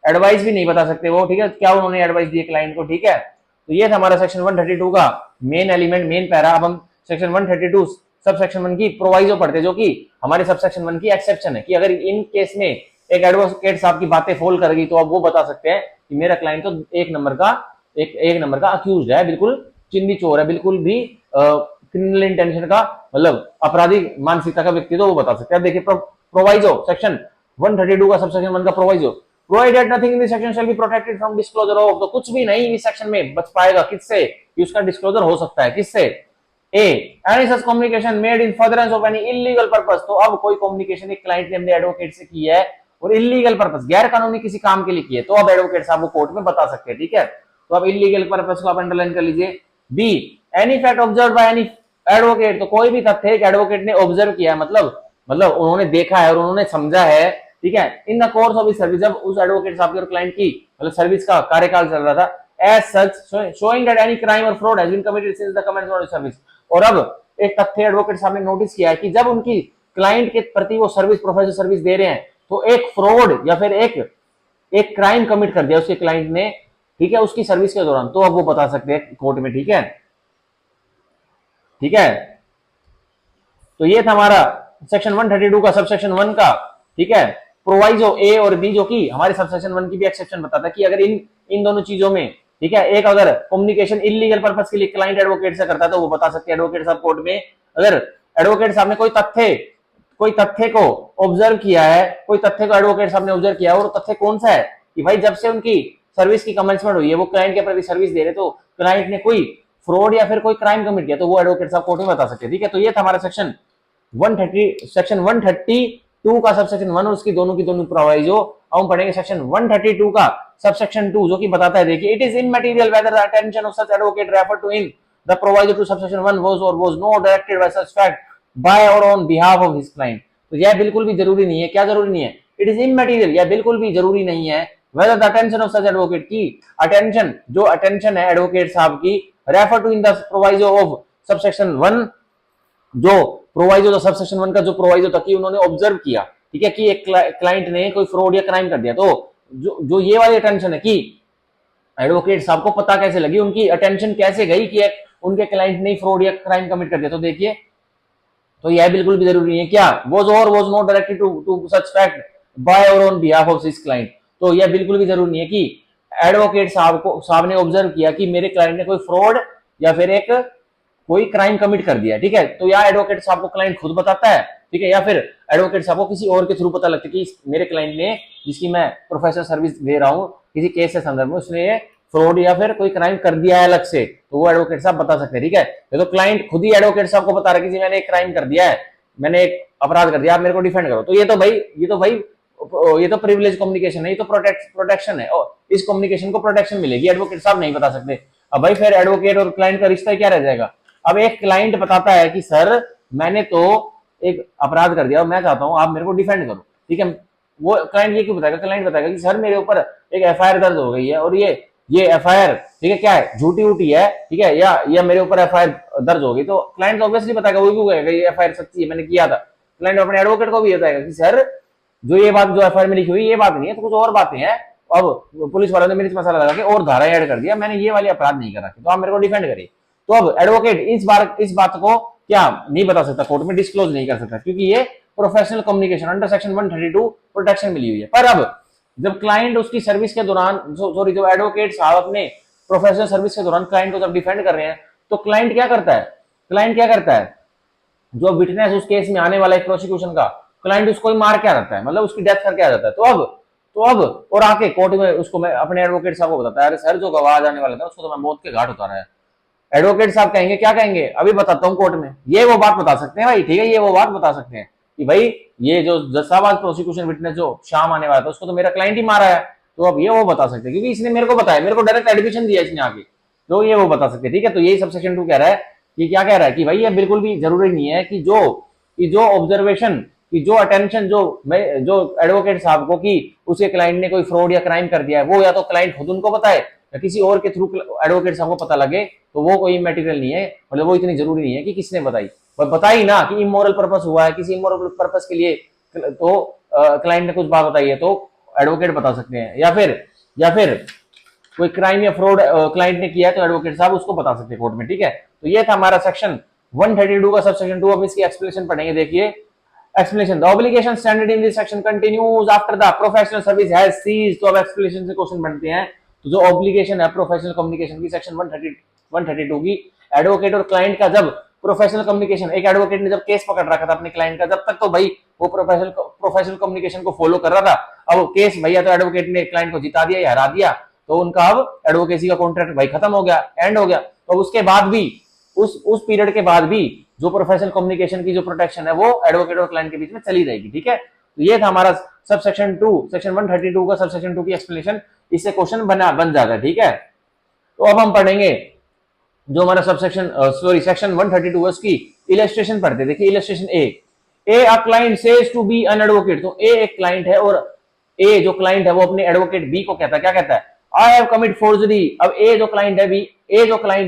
एडवाइस भी नहीं बता सकते वो, ठीक है, क्या उन्होंने एडवाइस दी क्लाइंट को, ठीक है। तो ये था हमारा सेक्शन 132 का मेन एलिमेंट, मेन पैरा। अब हम सेक्शन 132 सब सेक्शन 1 की प्रोवाइजो पढ़ते जो कि हमारे सब सेक्शन 1 की एक्सेप्शन है कि अगर इन केस में एक एडवोकेट साहब की बातें फॉल करेगी तो अब वो बता सकते हैं कि मेरा क्लाइंट तो एक नंबर का अक्यूज है, बिल्कुल चिंदी चोर है, बिल्कुल भी क्रिमिनल इंटेंशन का मतलब अपराधी मानसिकता का व्यक्ति, तो वो बता सकते हैं। देखिए प्रोवाइजो सेक्शन 132 का सबसेक्शन 1 का proviso, provided nothing in this section shall be protected from disclosure of, तो कुछ भी नहीं इस सेक्शन में बच पाएगा किससे, कि उसका डिस्क्लोजर हो सकता है किससे, a any such communication made in furtherance of any illegal purpose, तो अब कोई कम्युनिकेशन एक क्लाइंट ने अपने एडवोकेट से की है और इल्लीगल पर्पस गैर कानूनी किसी काम के लिए की है, तो अब एडवोकेट साहब वो कोर्ट में बता सकते हैं, ठीक है। तो अब इल्लीगल पर्पस को आप अंडरलाइन कर लीजिए। Be any fact observe by any advocate, तो कोई भी तथ्य एक एडवोकेट ने ऑब्जर्व किया है, मतलब उन्होंने देखा है और उन्होंने समझा है, ठीक है, इन द कोर्स ऑफ सर्विस, जब उस एडवोकेट साहब की और क्लाइंट की मतलब सर्विस का कार्यकाल चल रहा था, as such showing that any crime or fraud has been committed since the commencement of service, और अब एक तथ्य एडवोकेट साहब ने नोटिस किया है कि जब उनकी क्लाइंट के प्रति वो सर्विस प्रोफेशनल सर्विस दे रहे हैं तो एक फ्रॉड या फिर एक क्राइम कमिट कर दिया उसके क्लाइंट ने, ठीक है, उसकी सर्विस के दौरान, तो अब वो बता सकते हैं कोर्ट में, ठीक है, ठीक है। तो ये था हमारा सेक्शन 132 का सबसेक्शन 1 का, ठीक है, प्रोवाइजो ए और बी, जो कि हमारे सबसेक्शन 1 की भी एक्सेप्शन बताता है कि अगर इन दोनों चीजों में, ठीक है, एक अगर कम्युनिकेशन इलीगल पर्पस के लिए क्लाइंट एडवोकेट से करता है तो वो बता सकते हैं एडवोकेट साहब कोर्ट में। अगर एडवोकेट साहब ने कोई तथ्य को ऑब्जर्व किया है, कोई तथ्य को एडवोकेट साहब ने ऑब्जर्व किया है, और तथ्य कौन सा है कि भाई जब से उनकी सर्विस की कमेंसमेंट हुई है वो क्लाइंट के प्रति सर्विस दे रहे, तो क्लाइंट ने कोई फ्रॉड या फिर कोई क्राइम कमिट किया, तो वो एडवोकेट साहब कोर्ट में बता सकते हैं, ठीक है। तो ये था हमारा सेक्शन 132 का सबसेक्शन 1 और उसकी दोनों प्रोवाइजो। हम पढ़ेंगे सेक्शन 132 का सबसेक्शन 2 जो कि बताता है, देखिए, it is immaterial whether the attention of such advocate refer to in the proviso to subsection 1 was not directed by such fact by or on behalf of his client, तो यह बिल्कुल भी जरूरी नहीं है, क्या जरूरी नहीं है, इट इज इमटेरियल, यह बिल्कुल भी जरूरी नहीं है, whether the attention of such advocate की अटेंशन है एडवोकेट साहब की refer to in the proviso of subsection 1 जो प्रोवाइजो था सबसेक्शन 1 का जो प्रोवाइजो था कि उन्होंने ऑब्जर्व किया, ठीक है, कि एक क्लाइंट ने कोई फ्रॉड या क्राइम कर दिया, तो जो ये वाली अटेंशन है कि एडवोकेट साहब को पता कैसे लगी, उनकी अटेंशन कैसे गई कि उनके क्लाइंट ने फ्रॉड या क्राइम कमिट कर दिया। तो देखिए, तो यह बिल्कुल भी जरूरी है क्या, was or was not directed to such fact by or on behalf of this client. तो यह बिल्कुल भी जरूरी नहीं है कि एडवोकेट साहब ने ऑब्जर्व किया कि मेरे क्लाइंट ने कोई फ्रॉड या फिर एक कोई क्राइम कमिट कर दिया, ठीक है। तो या एडवोकेट साहब को क्लाइंट खुद बताता है, ठीक है, या फिर एडवोकेट साहब को किसी और के थ्रू पता लगता है कि मेरे क्लाइंट ने, जिसकी मैं प्रोफेशनल सर्विस दे रहा हूँ किसी केस के संदर्भ में, उसने फ्रॉड या फिर कोई क्राइम कर दिया है अलग से, तो वो एडवोकेट साहब बता सकते हैं, ठीक है। ये तो क्लाइंट खुद ही एडवोकेट साहब को बता रहा है कि मैंने एक क्राइम कर दिया है, मैंने एक अपराध कर दिया, आप मेरे को डिफेंड करो। तो ये तो प्रिविलेज कम्युनिकेशन है, ये तो प्रोटेक्शन है, और इस कम्युनिकेशन को प्रोटेक्शन मिलेगी, एडवोकेट साहब नहीं बता सकते। अब भाई फिर एडवोकेट और क्लाइंट का रिश्ता क्या रह जाएगा। अब एक क्लाइंट बताता है कि सर मैंने तो एक अपराध कर दिया और मैं चाहता हूं आप मेरे को डिफेंड करो, ठीक है। वो क्लाइंट ये क्यों बताएगा, क्लाइंट बताएगा कि सर मेरे ऊपर एक एफआईआर दर्ज हो गई है और ये एफआईआर, ठीक है, क्या है, झूठी उठी है, ठीक है, या मेरे ऊपर एफआईआर दर्ज हो गई। तो क्लाइंट ऑब्वियसली बताएगा, वो क्यों कहेगा ये एफआईआर सच्ची है, मैंने किया था। क्लाइंट अपने एडवोकेट को भी बताएगा कि सर जो ये बात जो एफआईआर में लिखी हुई ये बात नहीं है, तो कुछ और बातें हैं, अब पुलिस वालों ने मिर्च मसाला लगा के और धारा ऐड कर दिया, मैंने ये वाली अपराध नहीं करा, तो आप मेरे को डिफेंड करिए। तो अब एडवोकेट इस बात को क्या नहीं बता सकता, कोर्ट में डिस्क्लोज नहीं कर सकता, क्योंकि ये professional communication under section 132 protection मिली हुई है। पर अब जब क्लाइंट उसकी सर्विस के दौरान, जो एडवोकेट साहब अपने प्रोफेशनल सर्विस के दौरान क्लाइंट को जब डिफेंड कर रहे हैं, तो क्लाइंट क्या करता है, जो विटनेस उस केस में आने वाला है प्रोसिक्यूशन का, क्लाइंट उसको ही मार क्या रहता है, मतलब उसकी डेथ करके आ जाता है। तो अब और आके कोर्ट में उसको मैं अपने एडवोकेट साहब को बताता है, अरे सर जो गवाह आने वाला था उसको तो मैं मौत के घाट उतारा है। एडवोकेट साहब कहेंगे, क्या कहेंगे, अभी बताता हूँ कोर्ट में, ये वो बात बता सकते हैं भाई, ठीक है, ये वो बात बता सकते हैं कि भाई ये जो जज साहब आज प्रोसिक्यूशन विटनेस जो शाम आने वाला था उसको तो मेरा क्लाइंट ही मारा है। तो अब ये वो बता सकते हैं क्योंकि इसने मेरे को बताया, मेरे को डायरेक्ट एडमिशन दिया इसने आगे, तो ये वो बता सकते हैं, ठीक है। तो यही सबसेक्शन 2 कह रहा है कि क्या कह रहा है कि भाई ये बिल्कुल भी जरूरी नहीं है कि जो ऑब्जर्वेशन की जो अटेंशन जो एडवोकेट साहब को कि उसके क्लाइंट ने कोई फ्रॉड या क्राइम कर दिया है, वो या तो क्लाइंट खुद उनको बताए या किसी और के थ्रू एडवोकेट साहब को पता लगे, तो वो कोई मटेरियल नहीं है, मतलब वो इतनी जरूरी नहीं है कि किसने बताई, पर बताई ना कि इमोरल पर्पस हुआ है, किसी इमोरल पर्पस के लिए तो क्लाइंट ने कुछ बात बताई है तो एडवोकेट बता सकते हैं, या फिर कोई क्राइम या फ्रॉड क्लाइंट ने किया है तो एडवोकेट साहब उसको बता सकते हैं कोर्ट में, ठीक है। तो ये था हमारा सेक्शन 132 का सबसेक्शन 2। अब इसकी एक्सप्लेनेशन पढ़ेंगे, देखिए explanation, the obligation standard in this section continues after the professional service has ceased. तो अब एक्सप्लेनेशन से क्वेश्चन बनते हैं। तो जो ऑब्लिगेशन है प्रोफेशनल कम्युनिकेशन की सेक्शन 132 की, एडवोकेट और क्लाइंट का जब प्रोफेशनल कम्युनिकेशन, एक एडवोकेट ने जब केस पकड़ रखा था अपने क्लाइंट का, जब तक तो भाई वो प्रोफेशनल कम्युनिकेशन को फॉलो कर रहा था। अब केस भैया तो एडवोकेट ने क्लाइंट को जिता दिया या हरा दिया, तो उनका अब एडवोकेसी का कॉन्ट्रैक्ट भाई खत्म हो गया, एंड हो गया। तो उसके बाद भी उस पीरियड के बाद भी जो प्रोफेशनल कम्युनिकेशन की जो प्रोटेक्शन है वो एडवोकेट और क्लाइंट के बीच में चली रहेगी, ठीक है। तो ये था हमारा सब सेक्शन 2, सेक्शन 132 का सब सेक्शन 2 की एक्सप्लेनेशन। इससे क्वेश्चन बन जाता है, ठीक है। तो अब हम पढ़ेंगे जो हमारा सबसेक्शन सेक्शन 132 है उसकी इलस्ट्रेशन पढ़ते। देखिए illustration A a client says to B an advocate. तो ए एक क्लाइंट है और ए जो क्लाइंट है वो अपने एडवोकेट बी को कहता है, क्या कहता है, आई हैव कमिट फोर्जरी। अब ए जो क्लाइंट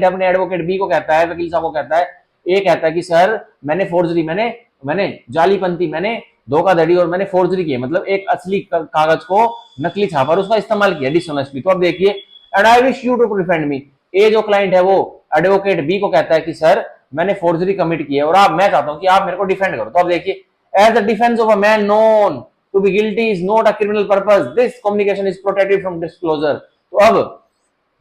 है अपने एडवोकेट बी को कहता है, वकील साहब को कहता है, ए कहता है कि सर मैंने फोर्जरी, मैंने जालीपंती, मैंने धोखाधड़ी और मैंने फोर्जरी की, मतलब एक असली कागज को नकली छापा और उसका इस्तेमाल किया डिसऑनेस्टली। तो अब देखिए, and I wish you to defend me. ए जो क्लाइंट है वो एडवोकेट बी को कहता है कि सर मैंने फोर्जरी कमिट की है और मैं चाहता हूं कि आप मेरे को डिफेंड करो। तो अब देखिए, as the defence of a man known to be guilty is not a criminal purpose, this communication is protected from disclosure. तो अब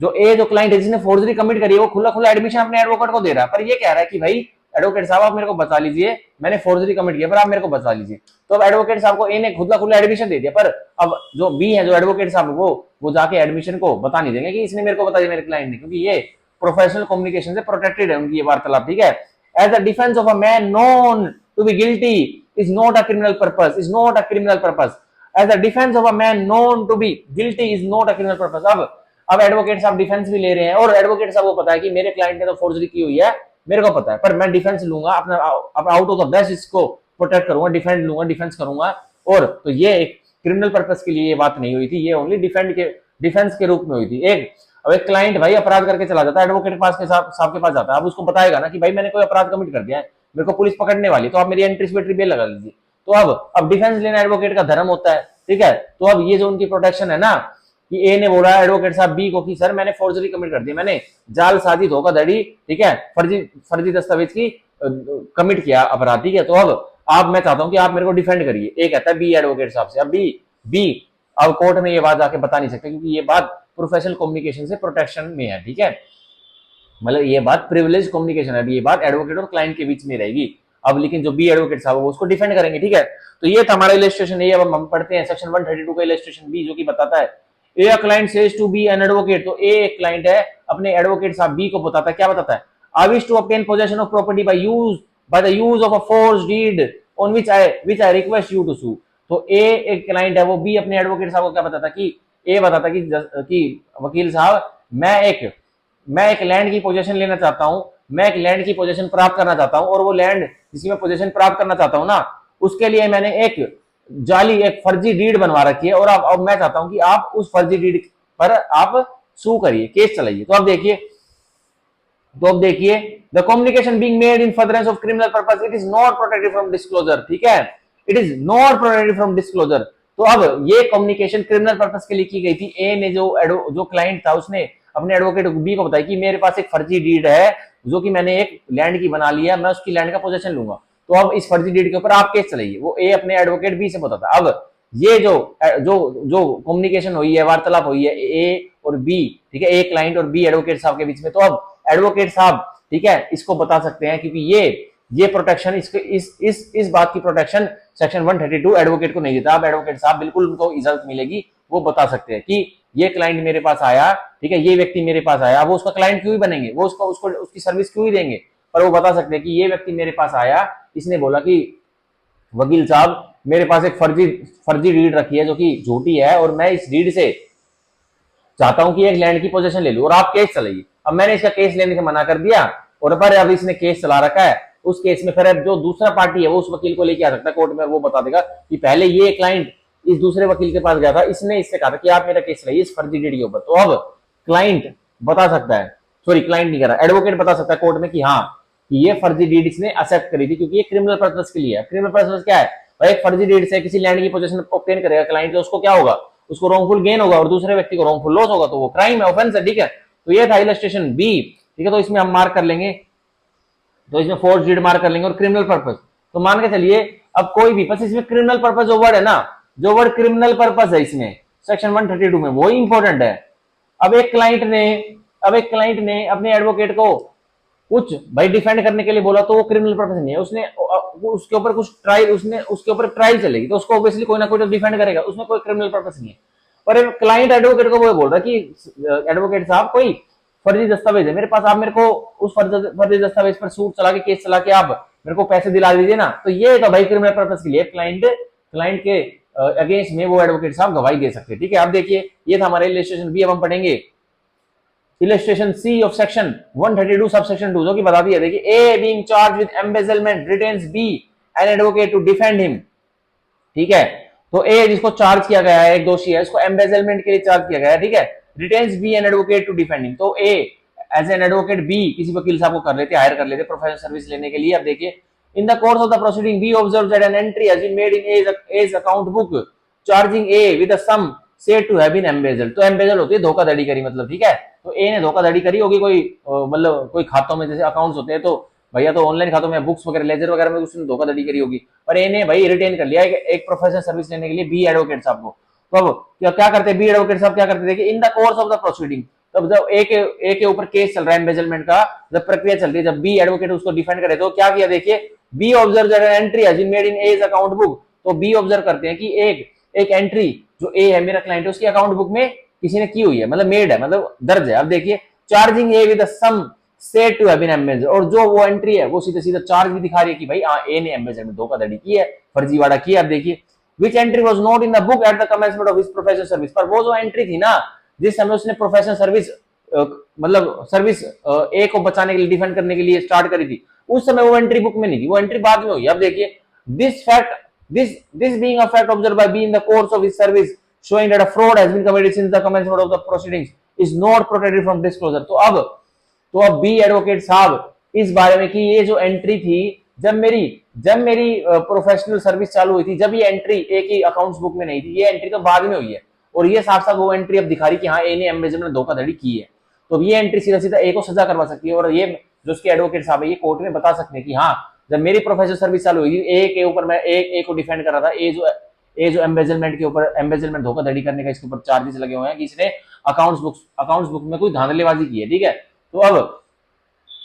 जो क्लाइंट है जिसने फोर्जरी कमिट करी है वो खुला एडमिशन अपने एडवोकेट को दे रहा है, पर ये कह रहा है कि भाई एडवोकेट साहब आप मेरे को बचा लीजिए, मैंने फोर्जरी कमिट किया पर आप मेरे को बचा लीजिए। तो अब एडवोकेट साहब को ए ने खुला एडमिशन दे दिया, पर अब जो बी है जो एडवोकेट साहब वो जाके एडमिशन को बता नहीं देंगे कि इसने मेरे को बता दिया मेरे क्लाइंट ने, क्योंकि ये प्रोफेशनल कम्युनिकेशन से प्रोटेक्टेड है उनकी ये वार्तालाप, ठीक है। As the defence of a man known to be guilty is not a criminal purpose, as the defence of a man known to be guilty is not a criminal purpose. अब advocate साहब defence भी ले रहे हैं और advocate साहब को पता है कि मेरे क्लाइंट ने तो फोर्जरी की हुई है, मेरे को पता है, पर मैं डिफेंस लूंगा अपना आउट ऑफ द बेस्ट, इसको प्रोटेक्ट करूंगा, डिफेंस करूंगा। और तो ये एक क्रिमिनल पर्पस के लिए ये बात नहीं हुई थी, ये ओनली डिफेंस के रूप में हुई थी। अब एक क्लाइंट भाई अपराध करके चला जाता है, एडवोकेट साहब के पास जाता है, अब उसको बताएगा ना कि भाई मैंने कोई अपराध कमिट कर दिया है, मेरे को पुलिस पकड़ने वाली, तो आप मेरी एंटीसिपेटरी बेल लगा लीजिए। तो अब डिफेंस लेना एडवोकेट का धर्म होता है, ठीक है। तो अब ये जो उनकी प्रोटेक्शन है ना, कि ए ने बोला एडवोकेट साहब बी को कि सर मैंने फोर्जरी कमिट कर दी, मैंने जालसाजी धोखाधड़ी, ठीक है, फर्जी फर्जी दस्तावेज की कमिट किया अपराध, ठीक है। तो अब मैं चाहता हूं कि आप मेरे को डिफेंड करिए। ए कहता है बी एडवोकेट साहब से, अब बी अब कोर्ट में ये बात जाके बता नहीं सकते, क्योंकि ये बात प्रोफेशनल कम्युनिकेशन से प्रोटेक्शन में है, ठीक है। मतलब ये बात प्रिविलेज कम्युनिकेशन है, अभी ये बात एडवोकेट और क्लाइंट के बीच में रहेगी। अब लेकिन जो बी एडवोकेट साहब वो उसको डिफेंड करेंगे, ठीक है। तो ये था हमारा इलस्ट्रेशन ए। अब हम पढ़ते हैं सेक्शन 132 का इलस्ट्रेशन बी, जो कि बताता है A client says to B an advocate. तो ए एक क्लाइंट है, अपने एडवोकेट साहब बी को बताता है, क्या बताता है, I wish to obtain possession of property by the use of a force deed on which I request you to sue. तो ए एक क्लाइंट है, वो बी अपने एडवोकेट साहब को क्या बताता कि ए बताता कि वकील साहब मैं एक लैंड की पोजीशन लेना चाहता हूं, मैं एक लैंड की पोजीशन प्राप्त करना चाहता हूं, और वो लैंड जिसकी मैं पोजीशन प्राप्त करना चाहता हूं ना, उसके लिए मैंने एक जाली एक फर्जी डीड बनवा रखी है, और अब मैं चाहता हूं कि आप उस फर्जी डीड पर आप सू करिए, केस चलाइए। तो अब देखिए the communication being made in furtherance of criminal purpose it is not protected from disclosure, ठीक है, it is not protected from disclosure. तो अब ये कम्युनिकेशन क्रिमिनल पर्पस के लिए की गई थी। ए ने जो क्लाइंट था उसने अपने एडवोकेट बी को बताया कि मेरे पास एक फर्जी डीड है जो कि मैंने एक लैंड की बना लिया, मैं उसकी लैंड का पोजीशन लूंगा, तो अब इस फर्जी डीड के ऊपर आप केस चलाइए। वो ए अपने एडवोकेट बी से बताता। अब ये जो कम्युनिकेशन हुई है, वार्तालाप हुई है ए और बी, ठीक है, ए क्लाइंट और बी एडवोकेट साहब के बीच में, तो अब एडवोकेट साहब, ठीक है, इसको बता सकते हैं, क्योंकि ये प्रोटेक्शन इस बात की प्रोटेक्शन सेक्शन 132 एडवोकेट को नहीं देता। अब एडवोकेट साहब बिल्कुल उनको इजाजत मिलेगी, वो बता सकते हैं कि ये क्लाइंट मेरे पास आया, ठीक है, ये व्यक्ति मेरे पास आया, वो उसका क्लाइंट क्यों ही बनेंगे, वो उसको उसकी सर्विस क्यों ही देंगे, पर वो बता सकते हैं कि ये व्यक्ति मेरे पास आया, इसने बोला कि वकील साहब मेरे पास एक फर्जी डीड रखी है जो कि झूठी है, और मैं इस डीड से चाहता हूं कि एक लैंड की पोजीशन ले लूं और आप केस चलाइए। अब मैंने इसका केस लेने से मना कर दिया, और पर अब इसने केस चला रखा है, उस केस में फिर जो दूसरा पार्टी है वो उस वकील को लेके आ सकता है कोर्ट में, वो बता देगा कि पहले ये क्लाइंट इस दूसरे वकील के पास गया था, इसने इससे कहा था कि आप मेरा केस चलाइए इस फर्जी डीड के ऊपर। तो अब क्लाइंट बता सकता है, सॉरी क्लाइंट नहीं कर रहा, एडवोकेट बता सकता है कोर्ट में कि हाँ कि ये फर्जी डीड इसने एक्सेप्ट करी थी, क्योंकि ये क्रिमिनल पर्पस के लिए है। क्रिमिनल पर्पस क्या है भाई, एक फर्जी डीड से किसी लैंड की पोजीशन ऑब्टेन करेगा क्लाइंट, तो उसको क्या होगा, उसको रॉन्गफुल गेन होगा और दूसरे व्यक्ति को रॉन्गफुल लॉस होगा, तो वो क्राइम है, ऑफेंस है, ठीक है। तो ये था इलस्ट्रेशन बी, ठीक है। तो इसमें हम मार्क कर लेंगे, तो इसमें फोर्स डीड मार्क कर लेंगे, और क्रिमिनल पर्पस तो मान के चलिए अब कोई भी, बस इसमें क्रिमिनल पर्पस जो वर्ड है ना, जो वर्ड क्रिमिनल पर्पस है इसमें सेक्शन 132 में, वो इंपॉर्टेंट है। अब एक क्लाइंट ने अपने एडवोकेट को कुछ भाई डिफेंड करने के लिए बोला, तो वो क्रिमिनल पर्पस नहीं है, उसने उसके ऊपर कुछ ट्रायल, उसने उसके ऊपर ट्रायल चलेगी, तो उसको ऑब्वियसली कोई ना कोई तो डिफेंड करेगा, उसमें कोई क्रिमिनल पर्पस नहीं है। पर क्लाइंट एडवोकेट को वो बोल रहा है कि एडवोकेट साहब कोई फर्जी दस्तावेज है मेरे पास, आप मेरे को उस फर्जी दस्तावेज पर सूट चला के केस चला के आप मेरे को पैसे दिला दीजिए ना, तो ये तो भाई क्रिमिनल पर्पस के लिए क्लाइंट के अगेंस्ट में वो एडवोकेट साहब गवाही दे सकते हैं, ठीक है। आप देखिए ये था हमारा इलस्ट्रेशन बी। अब हम पढ़ेंगे illustration C of section 132 subsection 2, जो कि बता दिया, देखिए A being charge with embezzlement retains B an advocate to defend him, ठीक है। तो ए जिसको चार्ज किया गया है, एक दोषी है, इसको एम्बेजलमेंट के लिए चार्ज किया गया है, ठीक है, retains B an advocate to defend him. तो A as an advocate B किसी वकील साहब को कर लेते, हायर कर लेते प्रोफेशनल सर्विस लेने के लिए। अब देखिए in the course of the proceeding B observes that an entry has been made in A's account book charging A with a sum said to have been embezzled. तो embezzle होती है धोखाधड़ी करी, मतलब, ठीक है। तो ए ने धोखाधड़ी करी होगी कोई, मतलब कोई खातों में, जैसे अकाउंट्स होते हैं तो भैया तो ऑनलाइन खातों में, बुक्स वगैरह लेजर वगैरह में उसने धोखाधड़ी करी होगी, पर ए ने भाई रिटेन कर लिया एक प्रोफेशनल सर्विस लेने के लिए बी एडवोकेट साहब को। तो अब क्या करते हैं बी एडवोकेट साहब, क्या करते देखिए in the course of the proceeding, तब जब ए के ऊपर केस चल रहा है एम्बेजलमेंट का, जब प्रक्रिया चल रही है, जब बी एडवोकेट उसको डिफेंड करे, तो क्या किया देखिए, B observe that an entry has been made in A's account book. तो बी ऑब्जर्व करते हैं कि एक एंट्री जो ए है मेरा क्लाइंट है उसकी अकाउंट बुक में किसी ने की हुई है, मतलब मेड है, मतलब दर्ज है। अब देखिए charging A with a sum said to have been embezzled, और जो वो एंट्री है वो सीधा सीधा चार्ज भी दिखा रही है कि भाई ए ने एम्बेजल में धोखाधड़ी की है, फर्जीवाड़ा किया। अब देखिए which entry was not in the book at the commencement of his professional service, पर वो जो एंट्री थी ना जिस समय उसने प्रोफेशनल सर्विस मतलब सर्विस ए को बचाने के लिए, डिफेंड करने के लिए स्टार्ट करी थी, उस समय वो एंट्री बुक में नहीं थी, वो एंट्री बाद में हुई। अब देखिए this being a fact observed by B in the course of his service showing that a fraud has been committed since the commencement of the proceedings is not protected from disclosure। तो अब B advocate साहब इस बारे में कि ये जो entry थी जब मेरी प्रोफेशनल सर्विस चालू हुई थी, जब ये एंट्री ए की अकाउंट्स बुक में नहीं थी, ये एंट्री तो बाद में हुई है, और ये साफ साफ वो एंट्री अब दिखा रही कि हाँ ए ने एम्बेजलमेंट धोखाधड़ी की है। तो ये एंट्री सीधा सीधा ए को सजा करवा सकती है, और ये जो उसके एडवोकेट साहब है ये कोर्ट में बता सकते हैं कि हाँ जब मेरी प्रोफेशनल सर्विस चालू हुई ए के ऊपर मैं ए को डिफेंड कर रहा था, ए जो एम्बेजलमेंट के ऊपर एम्बेजलमेंट धोखाधड़ी करने का इसके ऊपर चार्जेस लगे हुए हैं कि इसने अकाउंट्स बुक में कोई धांधलीबाजी की है, ठीक है। तो अब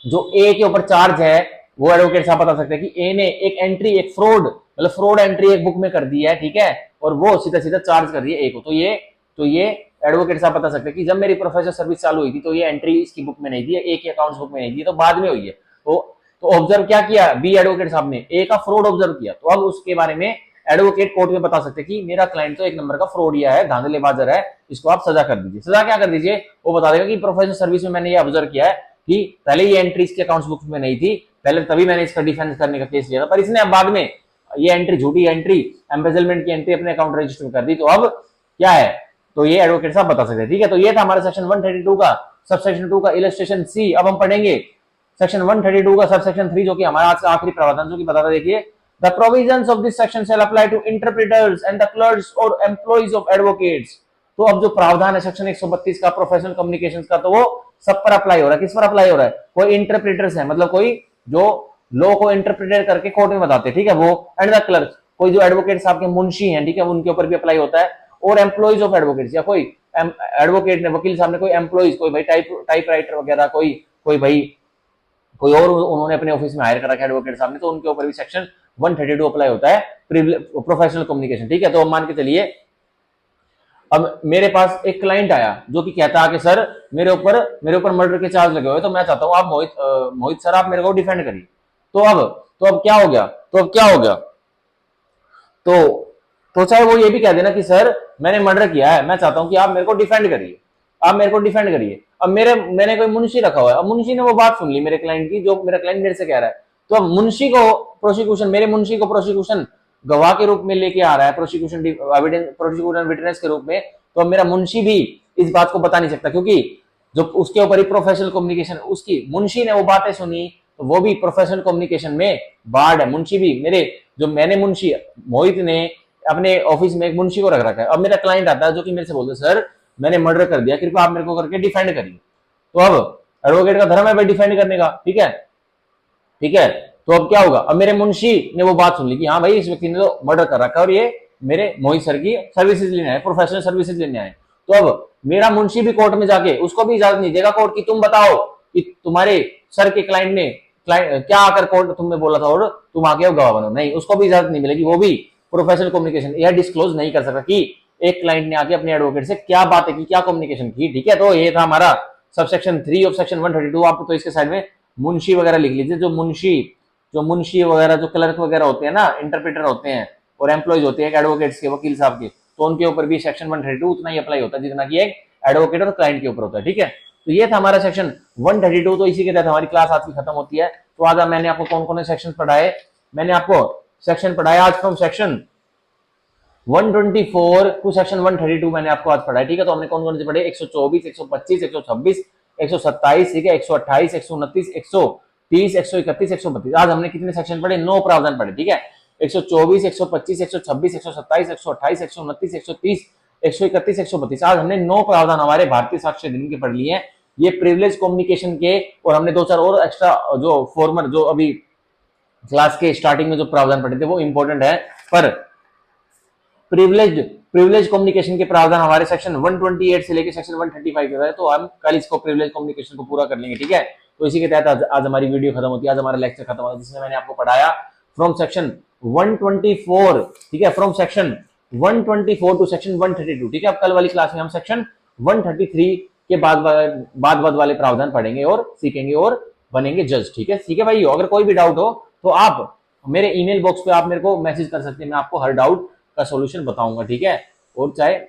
जो ए के ऊपर चार्ज है वो एडवोकेट साहब बता सकते हैं कि ए ने एक एंट्री, एक फ्रॉड मतलब फ्रॉड एंट्री एक बुक में कर दी है, ठीक है, और वो सीधा सीधा चार्ज कर रही है ए को। तो ये एडवोकेट साहब बता सकते हैं कि जब मेरी प्रोफेशनल सर्विस चालू हुई थी तो ये एंट्री इसकी बुक में नहीं थी, ए के अकाउंट्स बुक में नहीं थी, तो बाद में हुई है। तो ऑब्जर्व क्या किया बी एडवोकेट साहब ने, ए का फ्रॉड ऑब्जर्व किया, तो अब उसके बारे में एडवोकेट कोर्ट में बता सकते हैं कि मेरा क्लाइंट तो एक नंबर का फ्रॉडिया है, धांधलेबाजर है, इसको आप सजा कर दीजिए। सजा क्या कर दीजिए, वो बता देगा कि प्रोफेशनल सर्विस में मैंने ये ऑब्जर्व किया है कि पहले ये एंट्री इसके अकाउंट्स बुक में नहीं थी, पहले तभी मैंने इसका डिफेंस करने का केस लिया था, पर इसने अब बाद में ये एंट्री, झूठी एंट्री, एम्बेजलमेंट की एंट्री अपने अकाउंट रजिस्टर में कर दी, तो अब क्या है, तो ये एडवोकेट साहब बता सकते हैं, ठीक है। तो ये था हमारा सेक्शन 132 का सबसेक्शन 2 का इलस्ट्रेशन सी। अब हम पढ़ेंगे सेक्शन 132 का सबसेक्शन 3 जो कि हमारा आज का आखिरी प्रावधान जो कि बताता, देखिए the provisions of this section shall apply to interpreters and the clerks or employees of advocates. तो अब जो प्रावधान है सेक्शन 132 का प्रोफेशनल कम्युनिकेशंस का, तो वो सब पर अप्लाई हो रहा है। किस पर अप्लाई हो रहा है, कोई इंटरप्रेटर्स है मतलब कोई जो लॉ को इंटरप्रेट करके कोर्ट में बताते हैं, ठीक है, वो, एंड द क्लर्क कोई जो एडवोकेट साहब के मुंशी हैं, ठीक है, उनके ऊपर भी अप्लाई होता है, और एम्प्लॉइज ऑफ एडवोकेट्स या कोई एडवोकेट ने, वकील साहब ने कोई एम्प्लॉइज, कोई भाई टाइप राइटर वगैरह, कोई भाई कोई और उन्होंने अपने ऑफिस में हायर कर रखा है एडवोकेट साहब ने, तो उनके ऊपर भी सेक्शन 132 अप्लाई होता है, प्रोफेशनल कम्युनिकेशन, ठीक है। तो मान के चलिए अब मेरे पास एक क्लाइंट आया जो कि कहता है कि सर मेरे ऊपर मर्डर के चार्ज लगे हुए, तो मैं चाहता हूं आप मोहित सर आप मेरे को डिफेंड करिए। तो अब क्या हो गया, तो चाहे वो ये भी कह देना कि सर मैंने मर्डर किया है, मैं चाहता हूं कि आप मेरे को डिफेंड करिए, अब मैंने कोई मुंशी रखा हुआ है, अब मुंशी ने वो बात सुन ली मेरे क्लाइंट की, जो मेरा क्लाइंट मेरे से कह रहा है, तो अब मेरे मुंशी को प्रोसिक्यूशन गवाह के रूप में लेके आ रहा है, प्रोसिक्यूशन विटनेस के रूप में, तो अब मेरा मुंशी भी इस बात को बता नहीं सकता, क्योंकि जो उसके ऊपर ही प्रोफेशनल कम्युनिकेशन, उसकी मुंशी ने वो बातें सुनी, तो वो भी प्रोफेशनल कम्युनिकेशन में बार्ड है। मुंशी भी मैंने मुंशी मोहित ने अपने ऑफिस में एक मुंशी को रख रखा है, अब मेरा क्लाइंट आता है जो कि मेरे से बोलते सर मैंने मर्डर कर दिया, कृपया आप मेरे को करके डिफेंड करिए। तो अब एडवोकेट का धर्म है भाई डिफेंड करने का, ठीक है। तो अब क्या होगा, अब मेरे मुंशी ने वो बात सुन ली कि हाँ भाई इस व्यक्ति ने तो मर्डर कर रखा है और ये मेरे मोहित सर की सर्विसेज लेने आए, प्रोफेशनल सर्विसेज लेने आए। तो अब मेरा मुंशी भी कोर्ट में जाके उसको भी इजाजत नहीं देगा कोर्ट की, तुम बताओ कि तुम्हारे सर के क्लाइंट ने क्या आकर कोर्ट तुम्हें बोला था और तुम आगे गवाह बनो, नहीं, उसको भी इजाजत नहीं मिलेगी, वो भी प्रोफेशनल कम्युनिकेशन यह डिस्क्लोज नहीं कर सकता कि एक क्लाइंट ने आके अपने एडवोकेट से क्या बातें की, क्या कम्युनिकेशन की, ठीक है। तो ये था हमारा सबसेक्शन 3 ऑफ सेक्शन 132। आप तो इसके साइड में मुंशी वगैरह लिख लीजिए, जो मुंशी वगैरह, जो क्लर्क वगैरह होते हैं ना, इंटरप्रेटर होते हैं और एम्प्लॉइज होते हैं एडवोकेट्स के, वकील साहब के, तो उनके ऊपर भी सेक्शन 132 उतना ही अप्लाई होता है जितना कि एक एडवोकेट और क्लाइंट के ऊपर होता है, ठीक है। तो ये था हमारा सेक्शन 132। तो इसी के तहत हमारी क्लास आज की खत्म होती है। तो आज मैंने आपको कौन कौन से सेक्शन पढ़ाए, मैंने आपको सेक्शन पढ़ाया आज फ्रॉम सेक्शन 124 टू सेक्शन 132 मैंने आपको आज पढ़ा है, ठीक है। तो हमने कौन कौन से पढ़े, 124, 125, 126, 127, ठीक है, 128, 129, 130, 131, 132। आज हमने कितने सेक्शन पढ़े, 9 प्रावधान पढ़े, ठीक है। 124, 125, 126, 127, 128, 129, 130, 131, 132। आज हमने 9 प्रावधान हमारे भारतीय साक्ष्य अधिनियम के पढ़ लिए हैं। ये प्रिविलेज कम्युनिकेशन के, और हमने 2-4 और एक्स्ट्रा जो फॉर्मर जो अभी क्लास के स्टार्टिंग में जो प्रावधान पढ़े थे वो इंपॉर्टेंट है, पर प्रिविलेज कम्युनिकेशन के प्रावधान हमारे सेक्शन 128 से लेकर सेक्शन 135 के है, तो हम कल इसको प्रिविलेज कम्युनिकेशन को पूरा कर लेंगे, ठीक है। तो इसी के तहत आज हमारी वीडियो खत्म होती है, आज हमारा लेक्चर खत्म होता है, जिसमें मैंने आपको पढ़ाया फ्रॉम सेक्शन 124, ठीक है, फ्रॉम सेक्शन 124 टू सेक्शन 132, ठीक है। अब कल वाली क्लास में हम सेक्शन 133 के बाद वाले प्रावधान पढ़ेंगे और सीखेंगे और बनेंगे जज, ठीक है भाई। अगर कोई भी डाउट हो तो आप मेरे ईमेल बॉक्स पे आप मेरे को मैसेज कर सकते हैं, मैं आपको हर डाउट का सॉल्यूशन बताऊंगा, ठीक है। और चाहे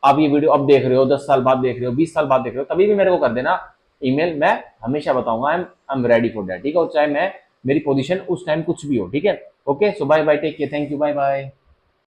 आप ये वीडियो अब देख रहे हो, 10 साल बाद देख रहे हो, 20 साल बाद देख रहे हो, तभी भी मेरे को कर देना ईमेल, मैं हमेशा बताऊंगा, I am ready for that, ठीक है। और चाहे मेरी पोजीशन उस टाइम कुछ भी हो, ठीक है। Okay, so bye bye, take care, thank you, bye bye.